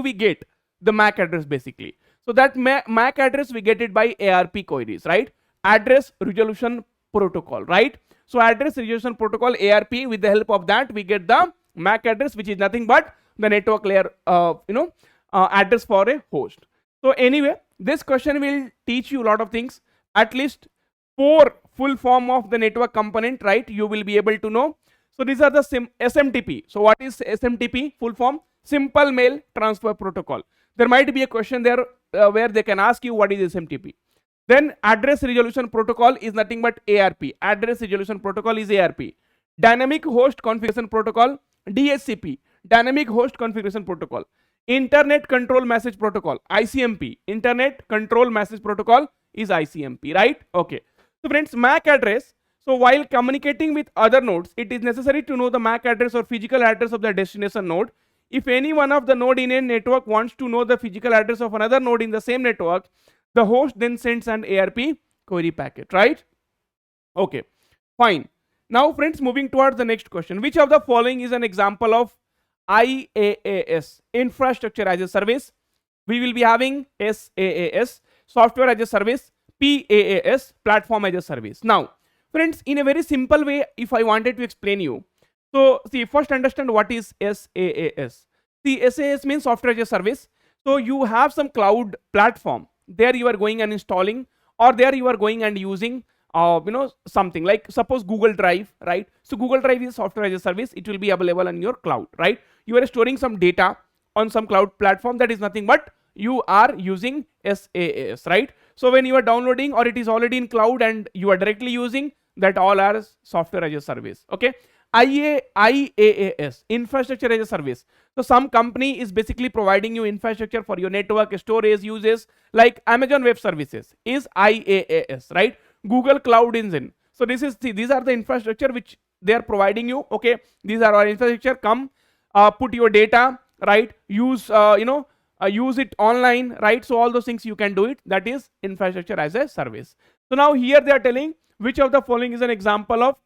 S1: we get the MAC address basically? So that MAC address we get it by ARP queries, right? Address resolution protocol, right? So address resolution protocol ARP, with the help of that we get the MAC address, which is nothing but the network layer address for a host. So anyway, this question will teach you a lot of things. At least 4 full form of the network component, right? You will be able to know. So these are the SMTP. So what is SMTP full form? Simple Mail Transfer Protocol. There might be a question there where they can ask you what is SMTP. Then address resolution protocol is nothing but ARP. Address resolution protocol is ARP. Dynamic host configuration protocol, DHCP. Dynamic host configuration protocol. Internet control message protocol, ICMP. Internet control message protocol is ICMP, right? Okay. So friends, MAC address. So while communicating with other nodes, it is necessary to know the MAC address or physical address of the destination node. If any one of the node in a network wants to know the physical address of another node in the same network, the host then sends an ARP query packet, right? Okay, fine. Now friends, moving towards the next question. Which of the following is an example of IaaS, infrastructure as a service? We will be having SaaS, software as a service, PaaS, platform as a service. Now friends, in a very simple way, if I wanted to explain you, so see, first understand what is SaaS. See, SaaS means software as a service. So you have some cloud platform, there you are going and installing, or there you are going and using something like suppose Google Drive, right? So Google Drive is software as a service. It will be available on your cloud, right? You are storing some data on some cloud platform, that is nothing but you are using SaaS, right? So when you are downloading or it is already in cloud and you are directly using, that all are software as a service. Okay. IaaS, infrastructure as a service. So some company is basically providing you infrastructure for your network storage uses, like Amazon Web Services is IaaS, right? Google Cloud Engine. So these are the infrastructure which they are providing you. Okay, these are our infrastructure. Come, put your data, right? Use use it online, right? So all those things you can do it. That is infrastructure as a service. So now here they are telling which of the following is an example of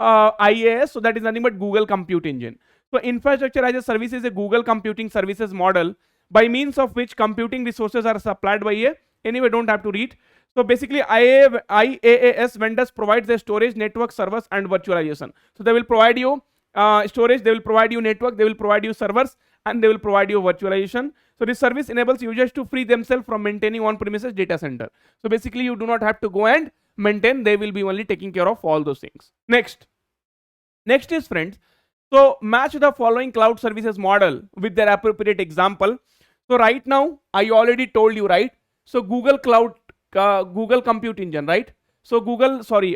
S1: IaaS. So that is nothing but Google Compute Engine. So infrastructure as a service is a Google computing services model by means of which computing resources are supplied by a, anyway don't have to read. So basically IaaS vendors provides the storage, network, servers and virtualization. So they will provide you storage, they will provide you network, they will provide you servers and they will provide you virtualization. So this service enables users to free themselves from maintaining on-premises data center. So basically you do not have to go and maintain, they will be only taking care of all those things. Next is friends, so match the following cloud services model with their appropriate example. So right now I already told you, right? So Google Compute Engine, right? So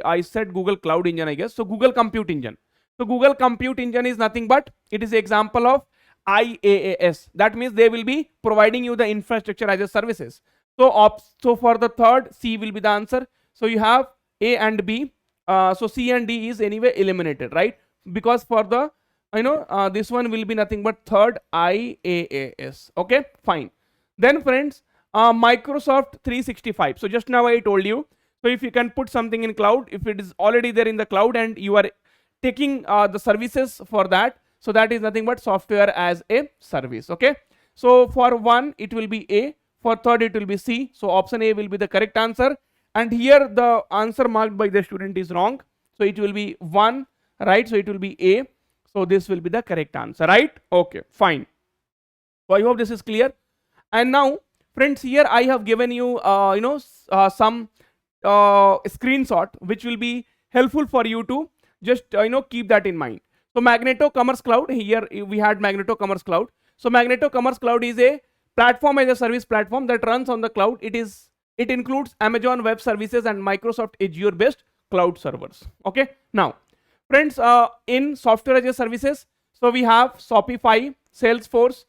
S1: I said Google Cloud Engine, I guess. So Google Compute Engine. So Google Compute Engine is nothing but it is an example of IaaS. That means they will be providing you the infrastructure as a services. So for the third, C will be the answer. So you have A and B. So C and D is anyway eliminated, right? Because for the this one will be nothing but third, IaaS. Okay, fine. Then friends, Microsoft 365. So just now I told you. So if you can put something in cloud, if it is already there in the cloud and you are taking the services for that, so that is nothing but software as a service. Okay. So for one it will be A, for third it will be C. So option A will be the correct answer. And here the answer marked by the student is wrong. So it will be 1, right? So it will be A. So this will be the correct answer, right? Okay, fine. So I hope this is clear. And now, friends, here I have given you, some screenshot which will be helpful for you to just keep that in mind. So Magneto Commerce Cloud, here we had Magneto Commerce Cloud. So Magneto Commerce Cloud is a platform as a service platform that runs on the cloud. It includes Amazon Web Services and Microsoft Azure based cloud servers. Okay, now friends, in software as a services, so we have Shopify, Salesforce,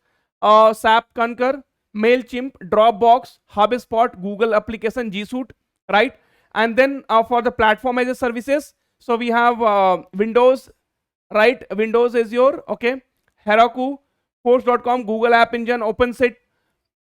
S1: SAP Concur, Mailchimp, Dropbox, HubSpot, Google application, G Suite, right? And then for the platform as a services, so we have Windows, right? Windows Azure, okay, Heroku, Force.com, Google App Engine, OpenSet,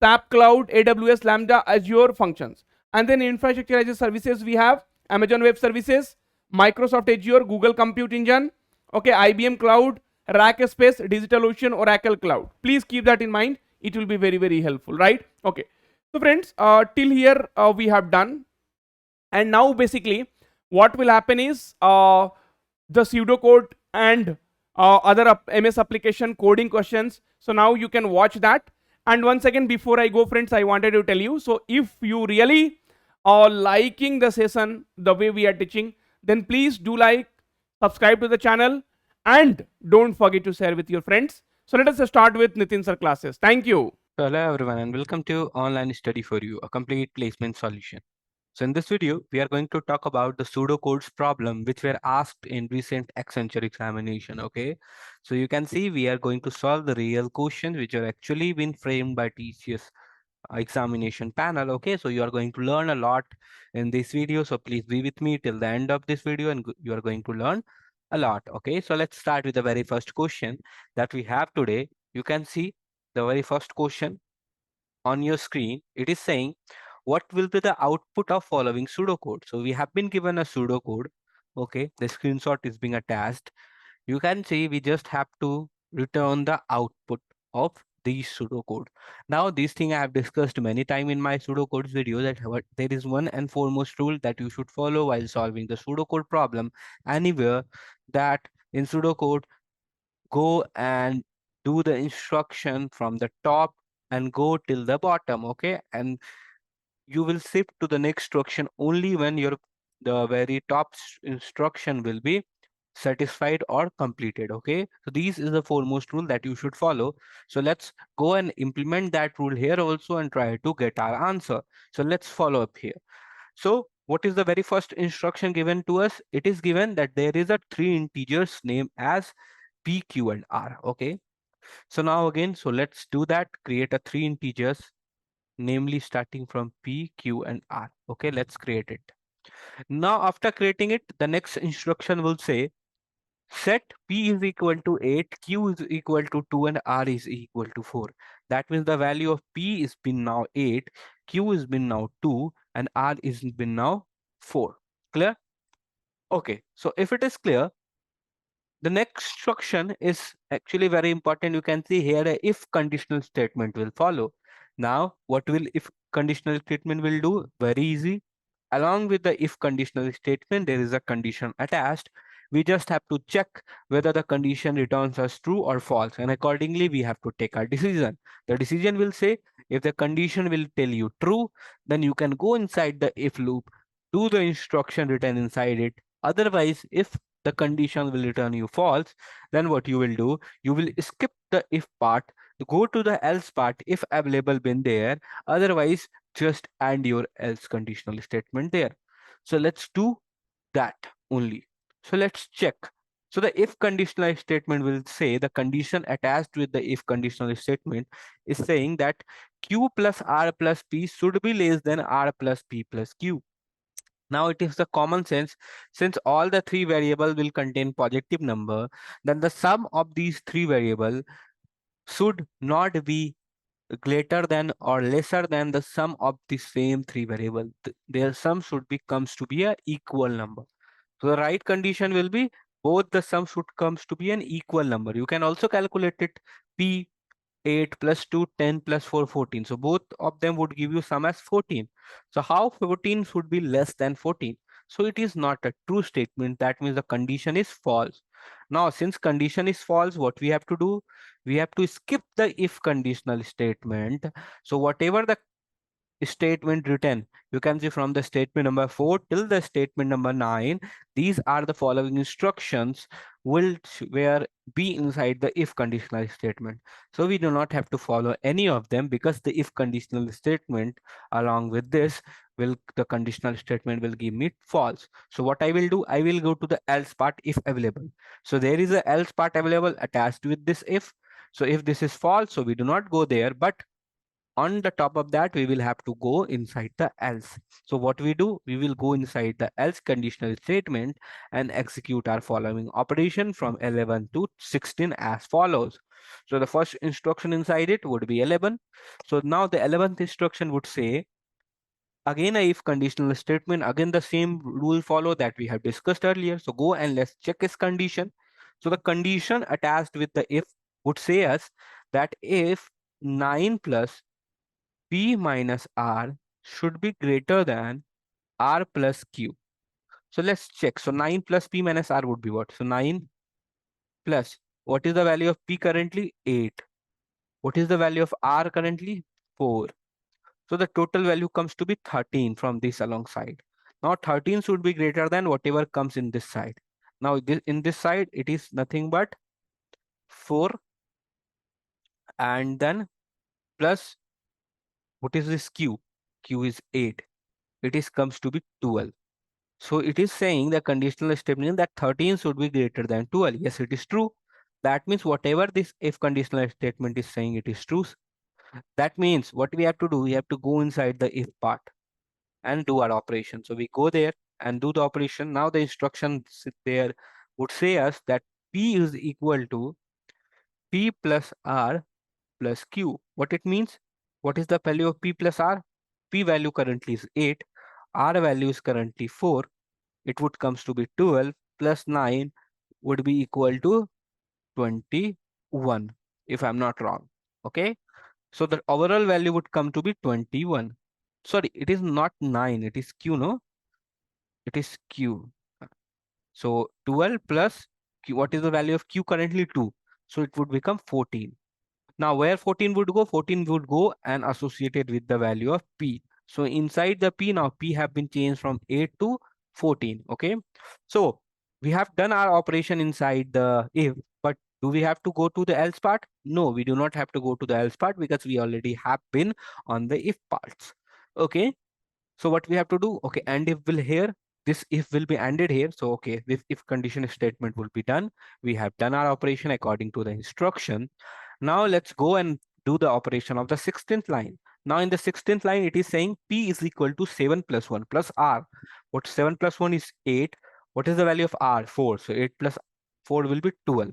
S1: SAP Cloud, AWS, Lambda, Azure functions. And then infrastructure as a services, we have Amazon Web Services, Microsoft Azure, Google Compute Engine, okay, IBM Cloud, Rackspace, DigitalOcean, Oracle Cloud. Please keep that in mind. It will be very, very helpful, right? Okay. So friends, till here we have done. And now basically what will happen is the pseudocode and other MS application coding questions. So now you can watch that. And once again, before I go, friends, I wanted to tell you, so if you really are liking the session the way we are teaching, then please do like, subscribe to the channel, and don't forget to share with your friends. So let us start with Nitin sir classes. Thank you.
S2: So hello everyone and welcome to Online Study for You, a complete placement solution. So in this video, we are going to talk about the pseudocodes problem which were asked in recent Accenture examination, okay? So you can see we are going to solve the real questions which are actually been framed by TCS examination panel, okay? So you are going to learn a lot in this video. So please be with me till the end of this video and you are going to learn a lot, okay? So let's start with the very first question that we have today. You can see the very first question on your screen. It is saying, what will be the output of following pseudocode? So we have been given a pseudocode. Okay, the screenshot is being attached. You can see we just have to return the output of the pseudocode. Now, this thing I have discussed many times in my pseudocodes video that there is one and foremost rule that you should follow while solving the pseudocode problem anywhere, that in pseudocode go and do the instruction from the top and go till the bottom, okay? And you will shift to the next instruction only when your the very top instruction will be satisfied or completed, okay? So this is the foremost rule that you should follow. So let's go and implement that rule here also and try to get our answer. So let's follow up here. So what is the very first instruction given to us? It is given that there is a three integers named as p, q, and r, okay? So now again, so let's do that. Create a three integers, namely starting from p, q, and r. Okay, let's create it. Now after creating it, the next instruction will say set p is equal to 8, q is equal to 2, and r is equal to 4. That means the value of p is been now 8, q is been now 2, and r is been now 4. Clear? Okay, so if it is clear, the next instruction is actually very important. You can see here a if conditional statement will follow. Now, what will if conditional statement will do? Very easy. Along with the if conditional statement, there is a condition attached. We just have to check whether the condition returns us true or false. And accordingly, we have to take our decision. The decision will say if the condition will tell you true, then you can go inside the if loop, do the instruction written inside it. Otherwise, if the condition will return you false, then what you will do, you will skip the if part, go to the else part if available been there. Otherwise, just add your else conditional statement there. So let's do that only. So let's check. So the if conditional statement will say the condition attached with the if conditional statement is saying that q plus r plus p should be less than r plus p plus q. Now it is the common sense, since all the three variables will contain positive number, then the sum of these three variables should not be greater than or lesser than the sum of the same three variables. Their sum should be comes to be a equal number. So the right condition will be both the sum should comes to be an equal number. You can also calculate it p 8 plus 2 10 plus 4 14. So both of them would give you sum as 14. So how 14 should be less than 14? So it is not a true statement. That means the condition is false. Now, since condition is false, what we have to do? We have to skip the if conditional statement. So whatever the statement written, you can see from the statement number 4 till the statement number 9, these are the following instructions will where be inside the if conditional statement. So we do not have to follow any of them, because the if conditional statement along with this will, the conditional statement will give me false. So what I will do, I will go to the else part if available. So there is a else part available attached with this if. So if this is false, so we do not go there, but on the top of that we will have to go inside the else. So what we do, we will go inside the else conditional statement and execute our following operation from 11 to 16 as follows. So the first instruction inside it would be 11. So now the 11th instruction would say, again a if conditional statement, again the same rule follow that we have discussed earlier. So go and let's check its condition. So the condition attached with the if would say us that if 9 plus P minus R should be greater than R plus Q. So let's check. So 9 plus P minus R would be what? So 9 plus, what is the value of P currently? 8. What is the value of R currently? 4. So the total value comes to be 13 from this alongside. Now 13 should be greater than whatever comes in this side. Now in this side, it is nothing but 4 and then plus, what is this Q? Q is 8. It is comes to be 12. So it is saying the conditional statement that 13 should be greater than 12. Yes, it is true. That means whatever this if conditional statement is saying, it is true. That means what we have to do, we have to go inside the if part and do our operation. So we go there and do the operation. Now the instruction there would say us that P is equal to P plus R plus Q. What it means? What is the value of P plus R? P value currently is 8. R value is currently 4. It would comes to be 12 plus 9 would be equal to 21, if I'm not wrong. Okay. So the overall value would come to be 21. Sorry, it is not 9. It is Q, no? It is Q. So 12 plus Q. What is the value of Q currently? 2. So it would become 14. Now where 14 would go? 14 would go and associated with the value of P. So inside the P, now P have been changed from 8 to 14. Okay. So we have done our operation inside the if, but do we have to go to the else part? No, we do not have to go to the else part, because we already have been on the if parts. Okay. So what we have to do? Okay, and if will here, this if will be ended here. So okay, this if condition statement will be done. We have done our operation according to the instruction. Now let's go and do the operation of the 16th line. Now in the 16th line, it is saying P is equal to 7 plus 1 plus R. What 7 plus 1 is 8. What is the value of R? 4. So 8 plus 4 will be 12.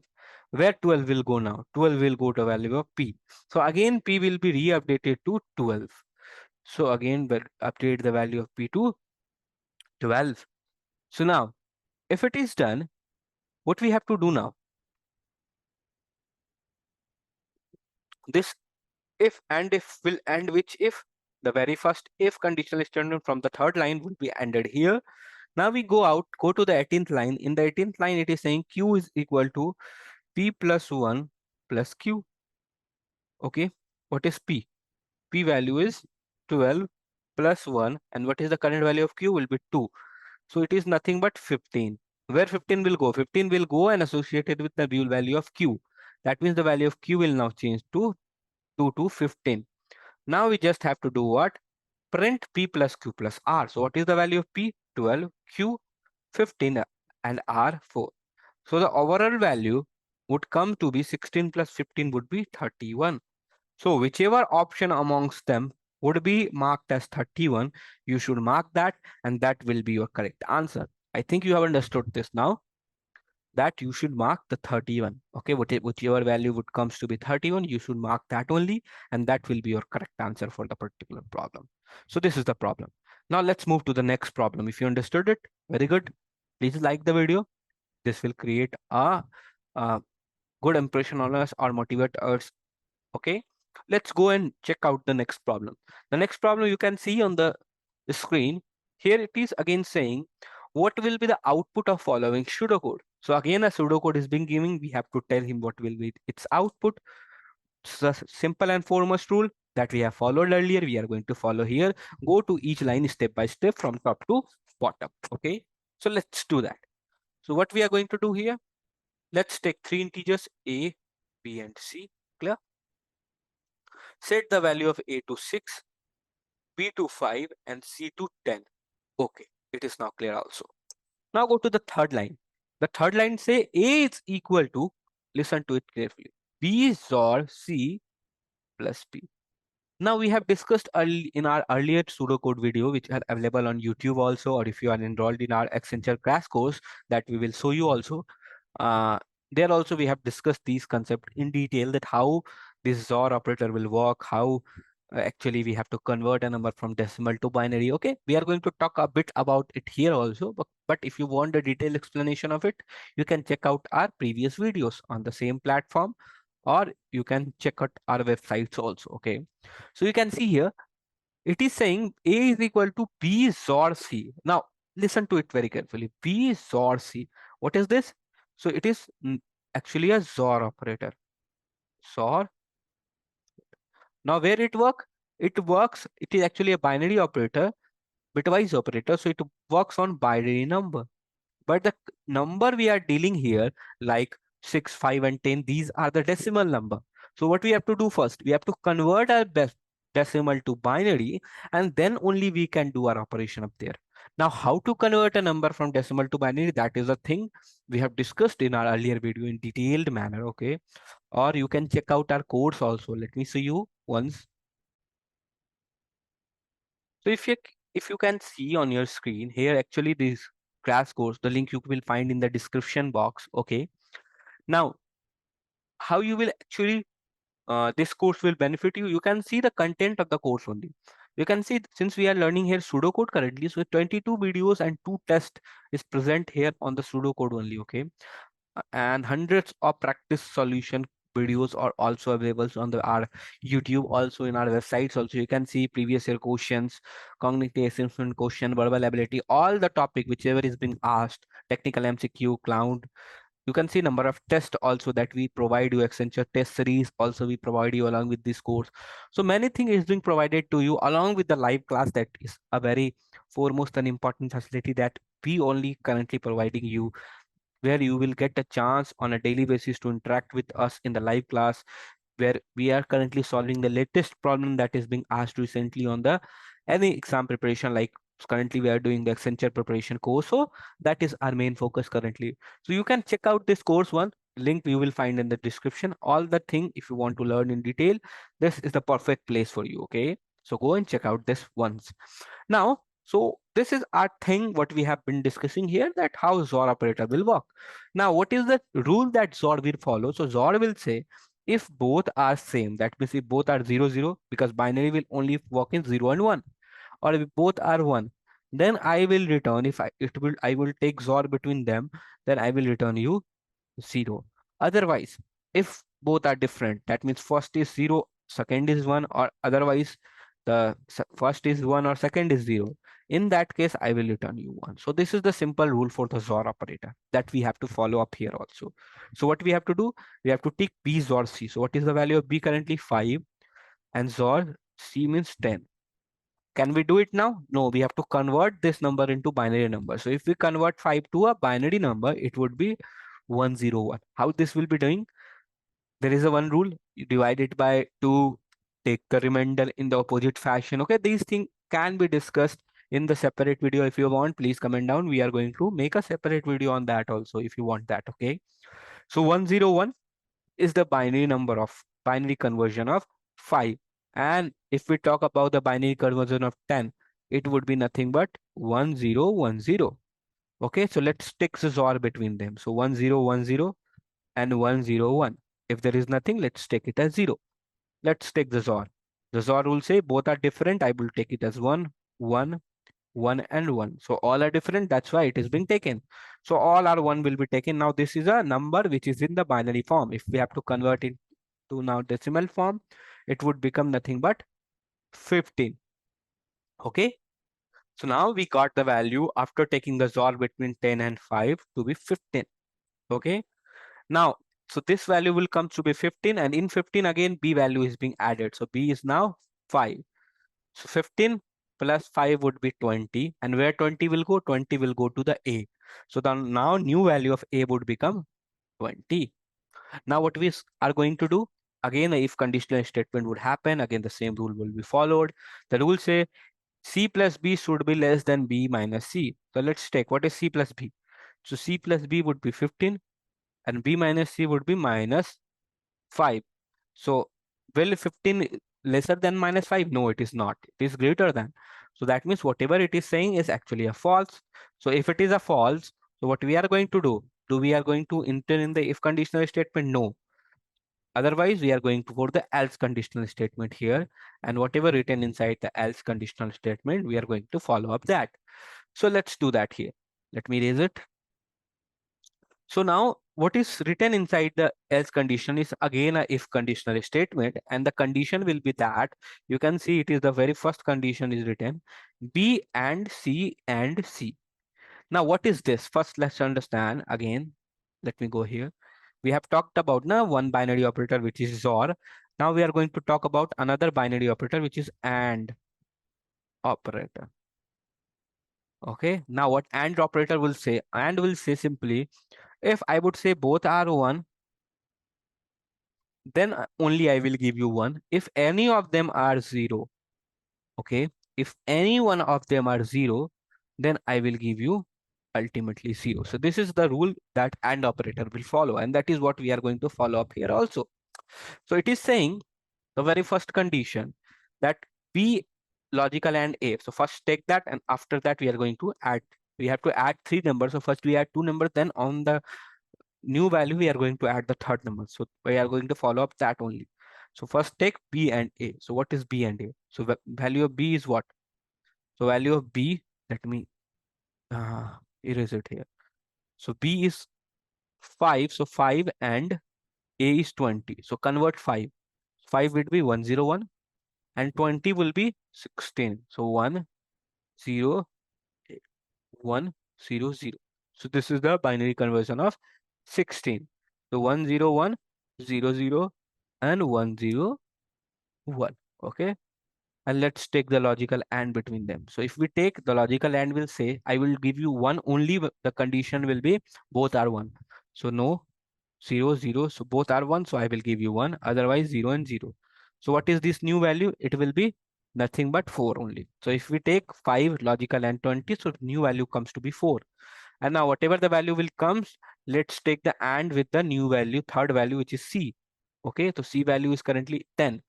S2: Where 12 will go now? 12 will go to value of P. So again, P will be re-updated to 12. So again, we'll update the value of P to 12. So now, if it is done, what we have to do now? This if and if will end which if? The very first if conditional statement from the third line will be ended here. Now we go out, go to the 18th line. In the 18th line, it is saying Q is equal to P plus 1 plus Q. Okay, what is P? P value is 12 plus 1, and what is the current value of Q will be 2. So it is nothing but 15. Where 15 will go? 15 will go and associated with the real value of Q. That means the value of Q will now change to 2 to 15. Now we just have to do what? Print P plus Q plus R. So what is the value of P? 12, Q 15, and R 4. So the overall value would come to be 16 plus 15 would be 31. So whichever option amongst them would be marked as 31, you should mark that, and that will be your correct answer. I think you have understood this now, that you should mark the 31. Okay, whichever value would comes to be 31, you should mark that only, and that will be your correct answer for the particular problem. So this is the problem. Now let's move to the next problem. If you understood it, very good. Please like the video. This will create a good impression on us or motivate us. Okay, let's go and check out the next problem. The next problem you can see on the screen. Here it is again saying, what will be the output of following pseudocode? So again, a pseudocode is being given. We have to tell him what will be its output. So simple and foremost rule that we have followed earlier, we are going to follow here. Go to each line step by step from top to bottom. Okay. So let's do that. So what we are going to do here, let's take three integers a, b, and c. Clear? Set the value of a to 6, b to 5, and c to 10. Okay, it is now clear also. Now go to the third line. The third line say a is equal to, listen to it carefully, b XOR c plus b. Now we have discussed in our earlier pseudocode video, which are available on YouTube also, or if you are enrolled in our Accenture crash course that we will show you also. Uh, there also we have discussed these concepts in detail, that how this XOR operator will work, how actually we have to convert a number from decimal to binary. Okay, we are going to talk a bit about it here also, but if you want a detailed explanation of it, you can check out our previous videos on the same platform, or you can check out our websites also. Okay, so you can see here it is saying a is equal to b XOR c. Now listen to it very carefully. B XOR c, what is this? So it is actually a XOR operator. XOR. Now where it work? It works, it is actually a binary operator, bitwise operator. So it works on binary number. But the number we are dealing here, like 6, 5, and 10, these are the decimal number. So what we have to do first, we have to convert our decimal to binary, and then only we can do our operation up there. Now, how to convert a number from decimal to binary, that is a thing we have discussed in our earlier video in detailed manner, okay? Or you can check out our course also. Let me see you once. So if you can see on your screen here, actually this crash course, the link you will find in the description box. Okay. Now, how you will actually this course will benefit you. You can see the content of the course only. You can see, since we are learning here pseudocode currently, so 22 videos and 2 tests is present here on the pseudocode only. Okay. And hundreds of practice solution videos are also available on our YouTube, also in our websites. Also, you can see previous year questions, cognitive assessment question, verbal ability, all the topic whichever is being asked, technical MCQ, cloud. You can see number of tests also that we provide you. Accenture test series also we provide you along with this course. So many things is being provided to you along with the live class. That is a very foremost and important facility that we only currently providing you, where you will get a chance on a daily basis to interact with us in the live class, where we are currently solving the latest problem that is being asked recently on the any exam preparation. Like currently we are doing the Accenture preparation course, so that is our main focus currently. So you can check out this course one, link you will find in the description. All the thing, if you want to learn in detail, this is the perfect place for you. Okay, so go and check out this once. Now, so this is our thing what we have been discussing here, that how XOR operator will work. Now, what is the rule that XOR will follow? So XOR will say if both are same, that means if both are 0, 0, because binary will only work in 0 and 1, or if both are 1, then I will return, if I will take XOR between them, then I will return you 0. Otherwise, if both are different, that means first is 0, second is 1, or otherwise the first is 1 or second is 0. In that case, I will return you 1. So this is the simple rule for the XOR operator that we have to follow up here also. So what we have to do, we have to take B XOR C. So what is the value of B currently? 5, and XOR C means 10. Can we do it now? No, we have to convert this number into binary number. So if we convert 5 to a binary number, it would be 101. How this will be doing? There is a one rule: you divide it by 2, take the remainder in the opposite fashion. Okay, these things can be discussed in the separate video. If you want, please comment down. We are going to make a separate video on that also if you want that. Okay, so 101 is the binary conversion of 5. And if we talk about the binary conversion of 10, it would be nothing but 1010. Okay, so let's take the XOR between them. So 1010 and 101. If there is nothing, let's take it as 0. Let's take the XOR. The XOR will say both are different. I will take it as 1, 1, 1, and 1. So all are different. That's why it is being taken. So all are 1 will be taken. Now this is a number which is in the binary form. If we have to convert it to now decimal form, it would become nothing but 15. Okay. So now we got the value after taking the XOR between 10 and 5 to be 15. Okay. Now, so this value will come to be 15, and in 15 again, B value is being added. So B is now 5. So 15 plus 5 would be 20. And where 20 will go? 20 will go to the A. So the now new value of A would become 20. Now what we are going to do? Again, if conditional statement would happen, again the same rule will be followed. The rule say C plus B should be less than B minus C. So let's take what is C plus B. So C plus B would be 15 and B minus C would be minus 5. So will 15 lesser than minus 5? No, it is not. It is greater than. So that means whatever it is saying is actually a false. So if it is a false, so what we are going to do? We are going to enter in the if conditional statement? No. Otherwise, we are going to put the else conditional statement here, and whatever written inside the else conditional statement, we are going to follow up that. So let's do that here. Let me raise it. So now what is written inside the else condition is again a if conditional statement, and the condition will be that you can see it is the very first condition is written B and C and C. Now what is this? First let's understand again. Let me go here. We have talked about now one binary operator which is XOR. Now we are going to talk about another binary operator which is AND operator. Okay. Now what AND operator will say? AND will say simply if I would say both are 1, then only I will give you 1. If any of them are 0, okay, if any one of them are 0, then I will give you ultimately 0. So this is the rule that AND operator will follow, and that is what we are going to follow up here also. So it is saying the very first condition that B logical and A. So first take that, and after that we are going to add. We have to add 3 numbers. So first we add 2 numbers, then on the new value we are going to add the third number. So we are going to follow up that only. So first take B and A. So what is B and A? So value of B is what? So value of B, let me erase it here. So B is 5. So 5 and A is 20. So convert 5. 5 will be 101 and 20 will be 16. So 1 0 1 0 0. So this is the binary conversion of 16. So 101 0 0 and 101. Okay. And let's take the logical and between them. So if we take the logical and, will say I will give you 1 only. The condition will be both are 1. So no 0 0. So both are 1. So I will give you 1. Otherwise 0 and 0. So what is this new value? It will be nothing but 4 only. So if we take 5 logical and 20, so new value comes to be 4. And now whatever the value will comes, let's take the and with the new value, third value, which is C. Okay, so C value is currently 10.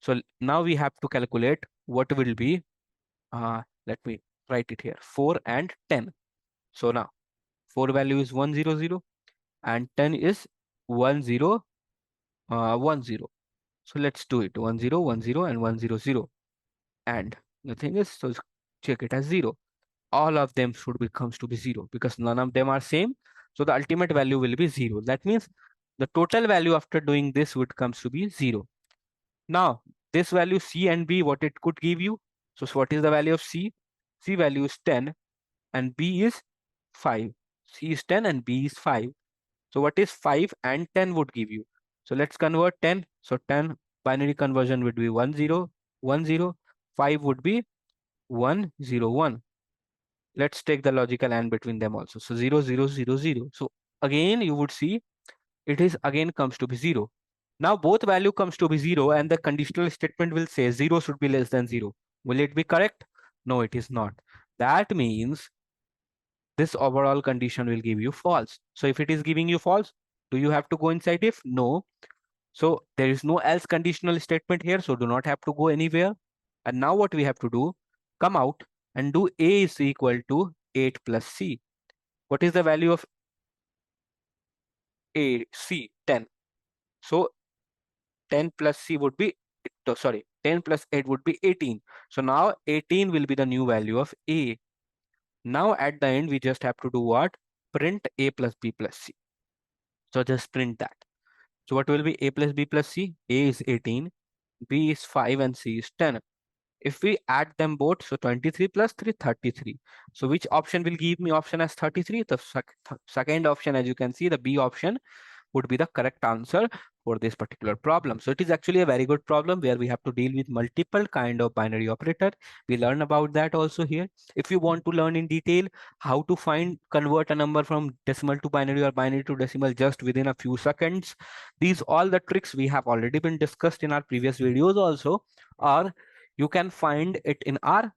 S2: So now we have to calculate what will be, let me write it here, 4 and 10. So now 4 value is 100 and 10 is 1010. So let's do it 1010 and 100. And the thing is, so check it as 0. All of them should be comes to be 0 because none of them are same. So the ultimate value will be 0. That means the total value after doing this would comes to be 0. Now this value C and B, what it could give you? So what is the value of C? C value is 10 and B is 5. C is 10 and B is 5. So what is 5 and 10 would give you? So let's convert 10. So 10 binary conversion would be 1010. 5 would be 101. Let's take the logical and between them also. So 0000. So again, you would see it is again comes to be 0. Now both value comes to be 0 and the conditional statement will say 0 should be less than 0. Will it be correct? No, it is not. That means this overall condition will give you false. So if it is giving you false, do you have to go inside if? No. So there is no else conditional statement here. So do not have to go anywhere. And now what we have to do, come out and do A is equal to 8 plus C. What is the value of A, C? 10. So 10 plus C would be, sorry, 10 plus 8 would be 18. So now 18 will be the new value of A. Now at the end, we just have to do what? Print A plus B plus C. So just print that. So what will be A plus B plus C? A is 18, B is 5 and C is 10. If we add them both, so 23 plus 3, 33. So which option will give me option as 33? The second option, as you can see, the B option would be the correct answer for this particular problem. So it is actually a very good problem where we have to deal with multiple kind of binary operator. We learn about that also here. If you want to learn in detail how to convert a number from decimal to binary or binary to decimal just within a few seconds, these all the tricks we have already been discussed in our previous videos also, or you can find it in our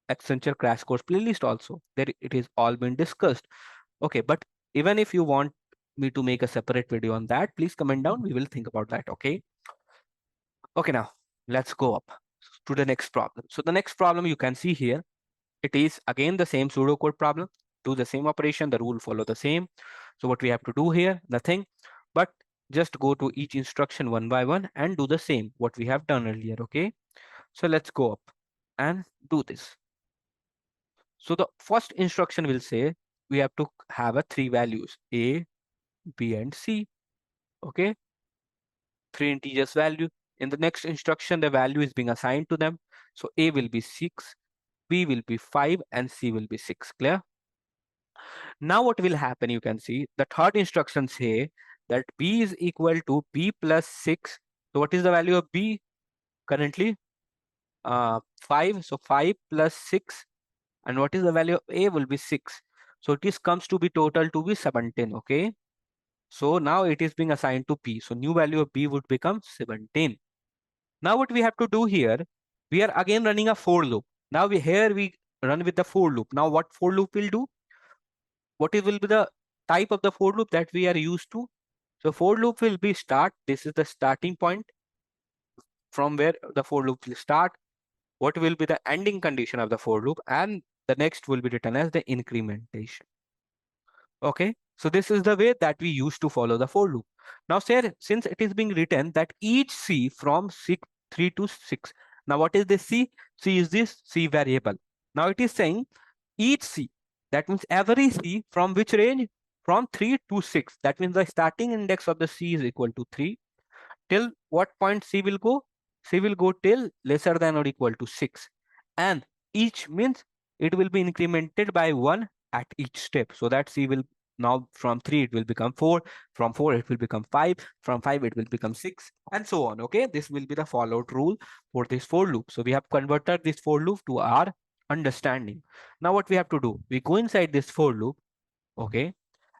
S2: Accenture crash course playlist also. There it is all been discussed. Okay, but even if you want me to make a separate video on that, please comment down. We will think about that. Okay. Okay, now let's go up to the next problem. So the next problem you can see here, it is again the same pseudocode problem. Do the same operation, the rule follow the same. So what we have to do here, nothing, but just go to each instruction one by one and do the same what we have done earlier. Okay. So let's go up and do this. So the first instruction will say we have to have a three values, A, B, and C. Okay, three integers value. In the next instruction, the value is being assigned to them. So A will be 6, B will be 5, and C will be 6. Clear? Now what will happen, you can see the third instruction say that B is equal to B plus 6. So what is the value of B currently? 5. So 5 plus 6. And what is the value of A will be 6. So it is comes to be total to be 17. Okay. So now it is being assigned to P. So new value of B would become 17. Now what we have to do here, we are again running a for loop. Now we run with the for loop. Now what for loop will do? What it will be the type of the for loop that we are used to? So for loop will be start. This is the starting point from where the for loop will start. What will be the ending condition of the for loop? And the next will be written as the incrementation. Okay, so this is the way that we used to follow the for loop. Now, sir, since it is being written that each C from 3 to 6. Now, what is this C? C is this C variable. Now, it is saying each C. That means every C from which range? From 3 to 6. That means the starting index of the C is equal to 3. Till what point C will go? C will go till lesser than or equal to 6. And each means it will be incremented by 1 at each step. So that C will now from 3 it will become 4, from 4 it will become 5, from 5 it will become 6, and so on. Okay, this will be the followed rule for this for loop. So we have converted this for loop to our understanding. Now what we have to do, we go inside this for loop. Okay,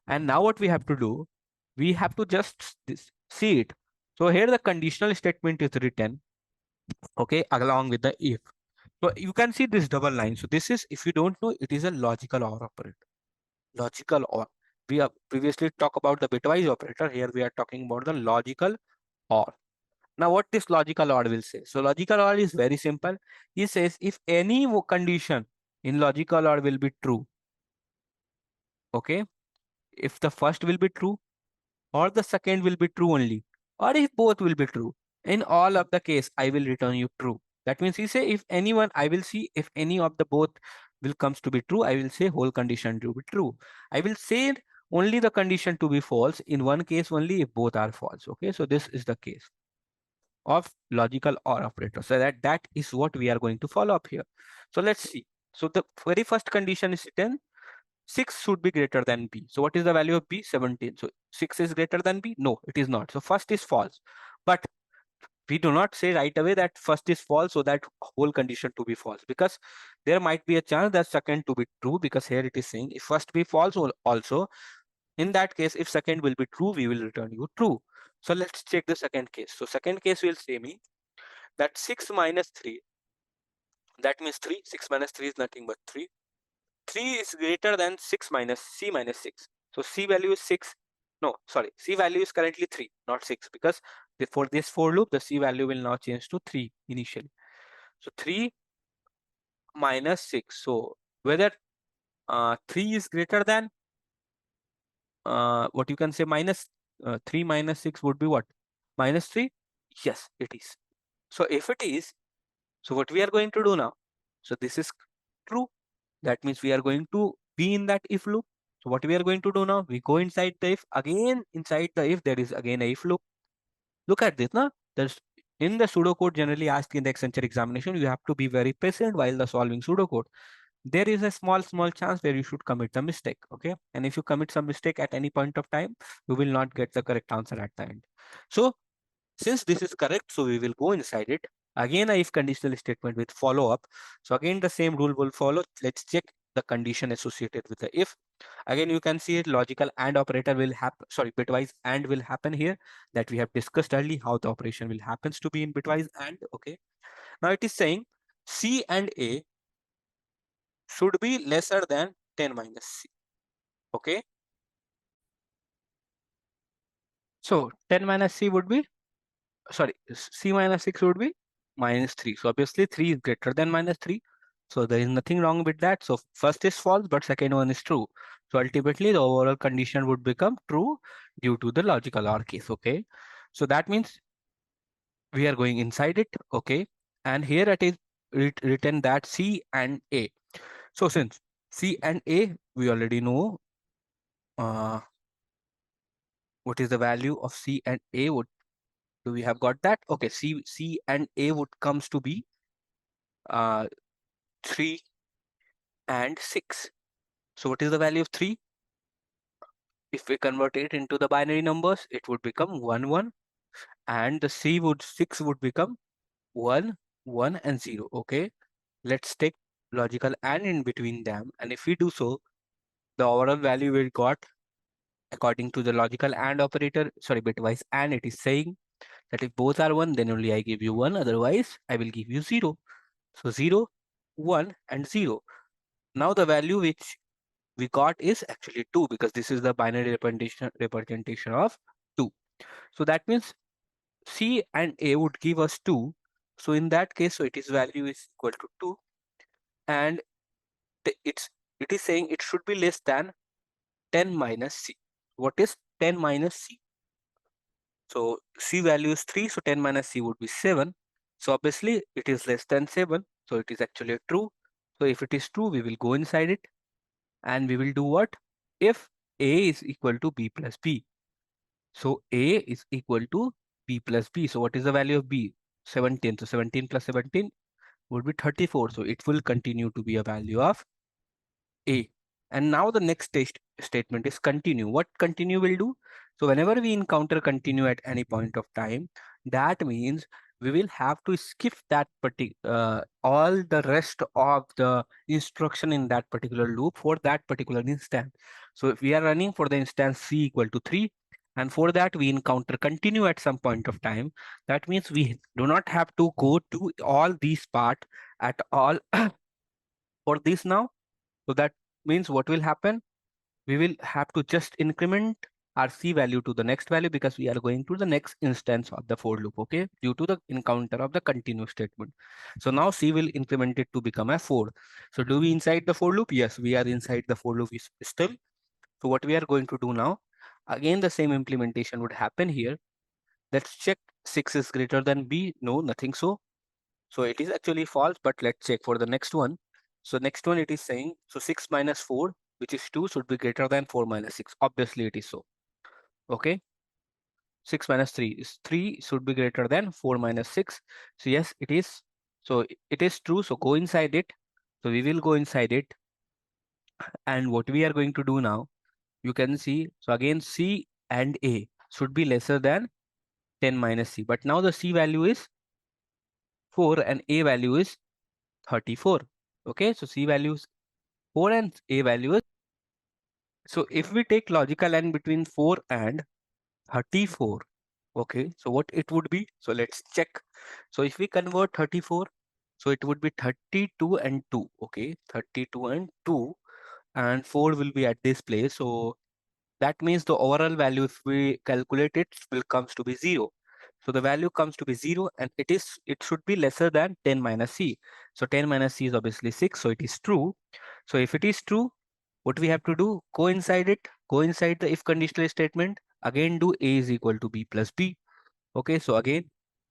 S2: and now what we have to do, we have to just see it. So here the conditional statement is written, okay, along with the if. So you can see this double line. So this is, if you don't know, it is a logical OR operator. Logical OR. We have previously talked about the bitwise operator. Here we are talking about the logical OR. Now what this logical OR will say? So logical OR is very simple. He says if any condition in logical OR will be true, okay, if the first will be true or the second will be true only, or if both will be true, in all of the case I will return you true. That means he say if anyone, I will see if any of the both will comes to be true, I will say whole condition to be true. I will say only the condition to be false in one case only if both are false. Okay, so this is the case of logical OR operator. So that is what we are going to follow up here. So let's see. So the very first condition is 10. 6 should be greater than B. So what is the value of B? 17. So 6 is greater than B? No, it is not. So first is false. But we do not say right away that first is false, so that whole condition to be false, because there might be a chance that second to be true, because here it is saying if first be false also, in that case, if second will be true, we will return you true. So let's check the second case. So second case will say me that 6 minus 3, that means 3, 6 minus 3 is nothing but 3. 3 is greater than 6 minus C minus 6. So C value is 6. No, sorry. C value is currently 3, not 6, because for this for loop, the C value will now change to 3 initially. So 3 minus 6. So whether 3 is greater than what you can say minus 3 minus 6 would be what? Minus 3? Yes, it is. So if it is, so what we are going to do now? So this is true. That means we are going to be in that if loop. So what we are going to do now? We go inside the if. Again, inside the if, there is again a if loop. Look at this, no? There's in the pseudocode generally asked in the Accenture examination, you have to be very patient while the solving pseudocode. There is a small chance where you should commit the mistake. Okay. And if you commit some mistake at any point of time, you will not get the correct answer at the end. So since this is correct, so we will go inside it. Again, a if conditional statement with follow up. So again, the same rule will follow. Let's check the condition associated with the if. Again, you can see it logical and operator will happen. Sorry, bitwise and will happen here, that we have discussed earlier how the operation will happens to be in bitwise and. Okay. Now it is saying C and A should be lesser than 10 minus C. Okay. So 10 minus C would be, sorry, C minus 6 would be minus 3. So obviously 3 is greater than minus 3. So there is nothing wrong with that. So first is false, but second one is true. So ultimately the overall condition would become true due to the logical OR case. Okay. So that means we are going inside it. Okay. And here it is written that C and A. So since C and A, we already know uh, what is the value of C and A. Would do we have got that? Okay, C and A would comes to be 3 and 6. So what is the value of 3? If we convert it into the binary numbers, it would become 1 1, and the 6 would become 1 1 and 0. Okay, let's take logical and in between them, and if we do so, the overall value we got according to the logical and operator, sorry, bitwise, and it is saying that if both are 1, then only I give you 1, otherwise I will give you 0. So 0, 1 and 0. Now the value which we got is actually 2, because this is the binary representation of 2. So that means C and A would give us 2. So in that case, so it is value is equal to 2, and it is saying it should be less than 10 minus C. What is 10 minus C? So C value is 3, so 10 minus C would be 7. So obviously it is less than 7, so it is actually true. So if it is true, we will go inside it and we will do what? If A is equal to B plus B. So A is equal to B plus B. So what is the value of B? 17. So 17 plus 17 would be 34. So it will continue to be a value of A. And now the next statement is continue. What continue will do? So whenever we encounter continue at any point of time, that means we will have to skip that all the rest of the instruction in that particular loop for that particular instance. So if we are running for the instance C equal to 3, and for that we encounter continue at some point of time, that means we do not have to go to all these part at all for this now. So that means what will happen? We will have to just increment our C value to the next value, because we are going to the next instance of the for loop, okay, due to the encounter of the continue statement. So now C will increment it to become a 4. So do we inside the for loop? Yes, we are inside the for loop still. So what we are going to do now, again the same implementation would happen here. Let's check 6 is greater than B. No, nothing so. So it is actually false, but let's check for the next one. So next one it is saying, so 6 minus 4, which is 2, should be greater than 4 minus 6. Obviously it is so. Okay. 6 minus 3 is 3 should be greater than 4 minus 6. So yes, it is. So it is true. So go inside it. So we will go inside it. And what we are going to do now, you can see. So again, C and A should be lesser than 10 minus C. But now the C value is 4 and A value is 34. Okay. So C value is 4 and A value is. So if we take logical and between 4 and 34, okay, so what it would be? So let's check. So if we convert 34, so it would be 32 and 2, okay, 32 and 2, and 4 will be at this place. So that means the overall value, if we calculate it, will comes to be 0. So the value comes to be 0, and it should be lesser than 10 minus C. So 10 minus C is obviously 6, so it is true. So if it is true, what we have to do? Go inside it, go inside the if conditional statement, again do A is equal to B plus B. Okay, so again,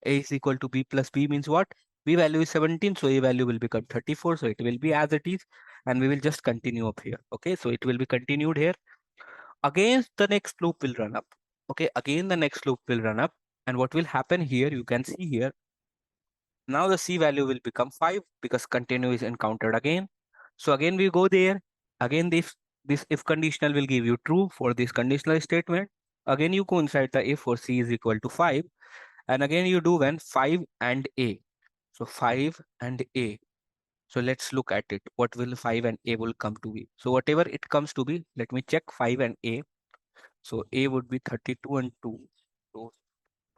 S2: A is equal to B plus B means what? B value is 17, so A value will become 34, so it will be as it is, and we will just continue up here. Okay, so it will be continued here. Again, the next loop will run up. Okay, again the next loop will run up. And what will happen here, you can see here, now the C value will become 5 because continue is encountered again. So again we go there. Again this if conditional will give you true for this conditional statement. Again you go inside the if for C is equal to 5. And again you do when 5 and A. So 5 and A. So let's look at it. What will 5 and A will come to be? So whatever it comes to be, let me check 5 and A. So A would be 32 and 2. So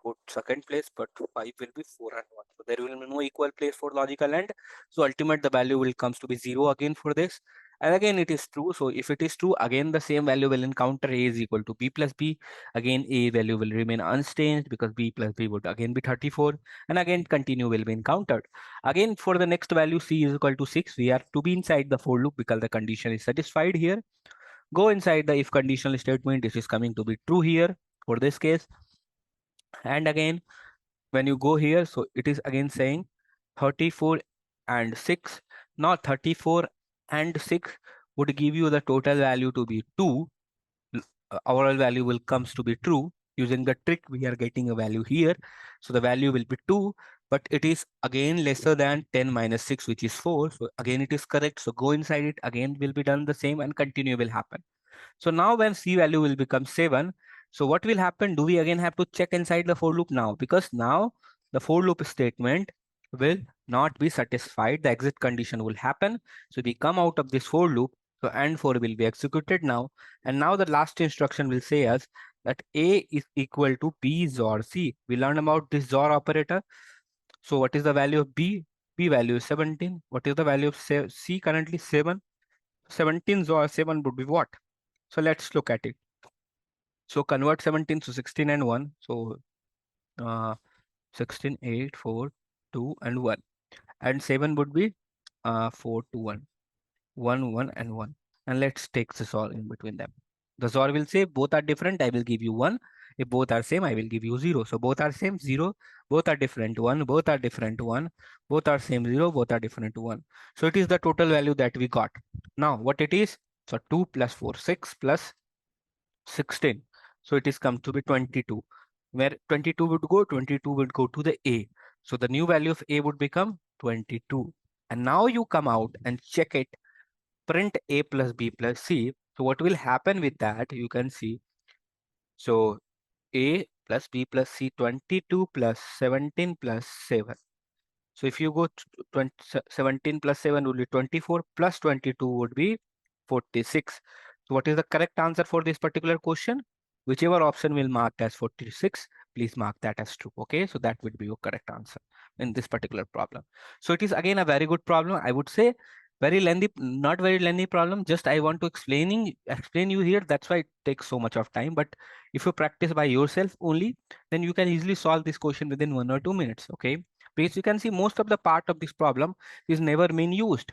S2: for second place, but 5 will be 4 and 1. So there will be no equal place for logical and. So ultimate the value will comes to be 0 again for this. And again it is true. So if it is true, again the same value will encounter A is equal to B plus B. Again A value will remain unchanged because B plus B would again be 34. And again continue will be encountered. Again for the next value C is equal to 6. We are to be inside the for loop because the condition is satisfied here. Go inside the if conditional statement. This is coming to be true here for this case. And again when you go here, so it is again saying 34 and 6. Now 34 and 6 would give you the total value to be 2. Overall value will comes to be true. Using the trick we are getting a value here. So the value will be 2, but it is again lesser than 10 minus 6, which is 4. So again it is correct. So go inside it, again will be done the same and continue will happen. So now when C value will become 7, so what will happen? Do we again have to check inside the for loop now? Because now the for loop statement will not be satisfied. The exit condition will happen. So we come out of this for loop. So and for will be executed now. And now the last instruction will say us that A is equal to B XOR C. We learned about this XOR operator. So what is the value of B? B value is 17. What is the value of C currently? 7. 17 XOR 7 would be what? So let's look at it. So convert 17 to 16 and 1. So uh, 16, 8, 4, 2 and 1. And 7 would be 4, 2, 1. 1, 1 and 1. And let's take this all in between them. The XOR will say both are different. I will give you 1. If both are same, I will give you 0. So both are same, 0. Both are different, 1. Both are different, 1. Both are same, 0. Both are different, 1. So it is the total value that we got. Now what it is? So 2 plus 4, 6 plus 16. So it is come to be 22. Where 22 would go? 22 would go to the A. So the new value of A would become 22. And now you come out and check it. Print A plus B plus C. So what will happen with that? You can see. So A plus B plus C, 22 plus 17 plus 7. So if you go 20, 17 plus 7 would be 24 plus 22 would be 46. So what is the correct answer for this particular question? Whichever option will mark as 46, please mark that as true. Okay, so that would be your correct answer in this particular problem. So it is again a very good problem. I would say very lengthy, not very lengthy problem. Just I want to explain you here. That's why it takes so much of time. But if you practice by yourself only, then you can easily solve this question within 1 or 2 minutes. Okay, because you can see most of the part of this problem is never been used.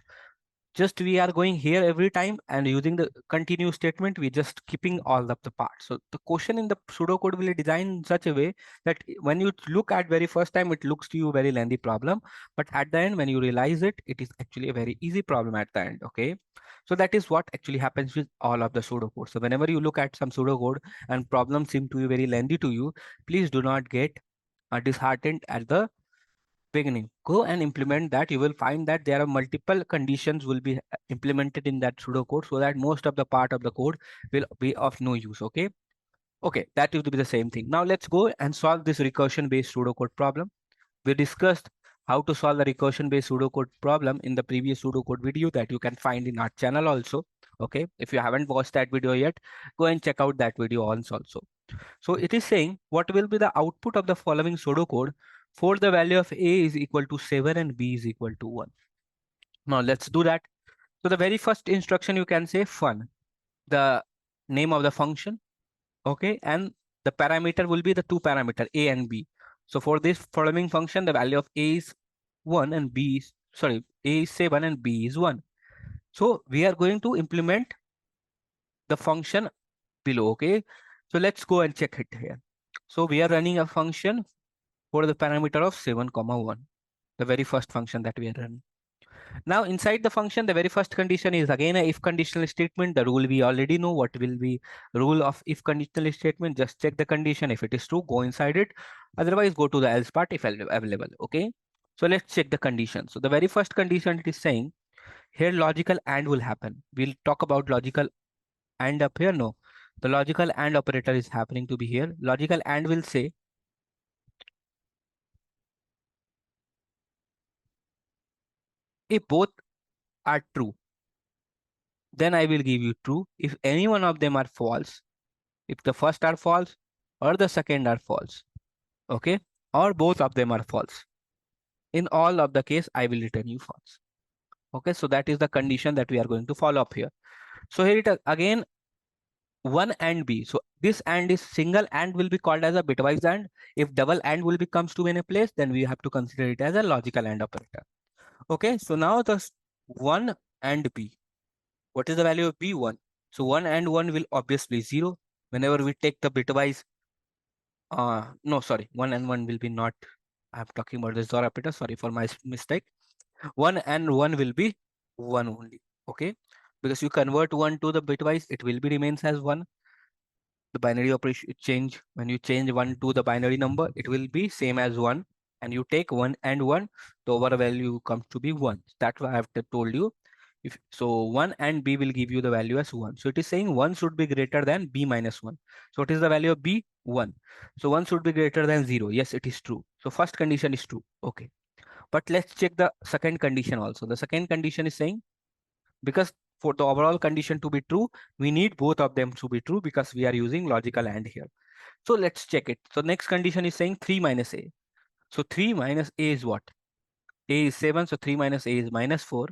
S2: Just we are going here every time and using the continue statement, we just keeping all of the parts. So the question in the pseudocode will be designed in such a way that when you look at very first time, it looks to you very lengthy problem, but at the end, when you realize it, it is actually a very easy problem at the end. Okay. So that is what actually happens with all of the pseudocode. So whenever you look at some pseudocode and problems seem to be very lengthy to you, please do not get disheartened at the beginning. Go and implement that. You will find that there are multiple conditions will be implemented in that pseudocode so that most of the part of the code will be of no use. Okay. Okay, that will be the same thing. Now let's go and solve this recursion based pseudocode problem. We discussed how to solve the recursion based pseudocode problem in the previous pseudocode video that you can find in our channel also. Okay, if you haven't watched that video yet, go and check out that video also. So it is saying what will be the output of the following pseudocode for the value of A is equal to 7 and B is equal to 1. Now let's do that. So the very first instruction you can say fun, the name of the function, okay, and the parameter will be the two parameter A and B. So for this following function, the value of A is 1 and B is, sorry, A is 7 and B is 1. So we are going to implement the function below, okay. So let's go and check it here. So we are running a function for the parameter of 7 comma 1, the very first function that we are running. Now inside the function, the very first condition is again a if conditional statement. The rule we already know what will be rule of if conditional statement. Just check the condition. If it is true, go inside it. Otherwise, go to the else part if available. Okay. So let's check the condition. So the very first condition it is saying here logical and will happen. We'll talk about logical and up here. No, the logical and operator is happening to be here. Logical and will say if both are true, then I will give you true. If any one of them are false, if the first are false or the second are false, okay, or both of them are false, in all of the case I will return you false. Okay, so that is the condition that we are going to follow up here. So here it again 1 and b. So this and is single and will be called as a bitwise and. If double and will be comes to any place, then we have to consider it as a logical and operator. Okay, so now the 1 and b. What is the value of b? 1. So 1 and 1 will obviously 0. Whenever we take the bitwise, no, sorry, 1 and 1 will be not. I'm talking about the XOR operator. Sorry for my mistake. 1 and 1 will be 1 only. Okay, because you convert 1 to the bitwise, it will be remains as 1. The binary operation change when you change 1 to the binary number, it will be same as 1, and you take 1 and 1, the overall value comes to be 1. That's why I have told you. If so, 1 and b will give you the value as 1. So it is saying 1 should be greater than b minus 1. So what is the value of b? 1. So 1 should be greater than 0. Yes, it is true. So first condition is true. Okay, but let's check the second condition also. The second condition is saying, because for the overall condition to be true, we need both of them to be true, because we are using logical and here. So let's check it. So next condition is saying 3 minus a. So 3 minus a is what? A is 7, so 3 minus a is minus 4.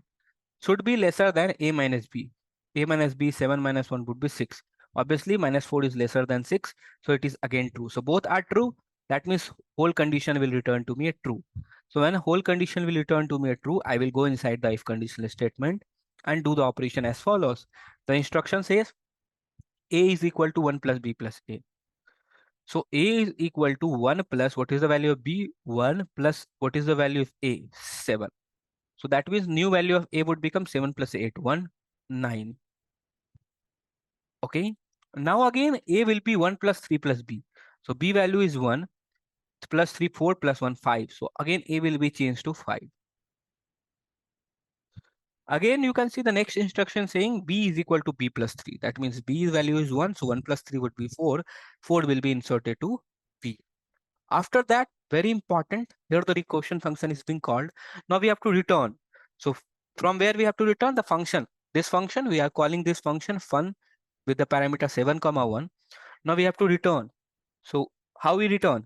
S2: Should be lesser than a minus b. A minus b, 7 minus 1 would be 6. Obviously minus 4 is lesser than 6, so it is again true. So both are true. That means whole condition will return to me a true. So when a whole condition will return to me a true, I will go inside the if conditional statement and do the operation as follows. The instruction says a is equal to 1 plus b plus a. So a is equal to 1 plus what is the value of b? 1 plus what is the value of a? 7. So that means new value of a would become 7 plus 8, 1, 9. Okay. Now again a will be 1 plus 3 plus b. So b value is 1 plus 3, 4 plus 1, 5. So again a will be changed to 5. Again, you can see the next instruction saying b is equal to b plus 3. That means b's value is 1. So 1 plus 3 would be 4. 4 will be inserted to b. After that, very important, here the recursion function is being called. Now we have to return. So from where we have to return the function. This function, we are calling this function fun with the parameter 7, comma 1. Now we have to return. So how we return?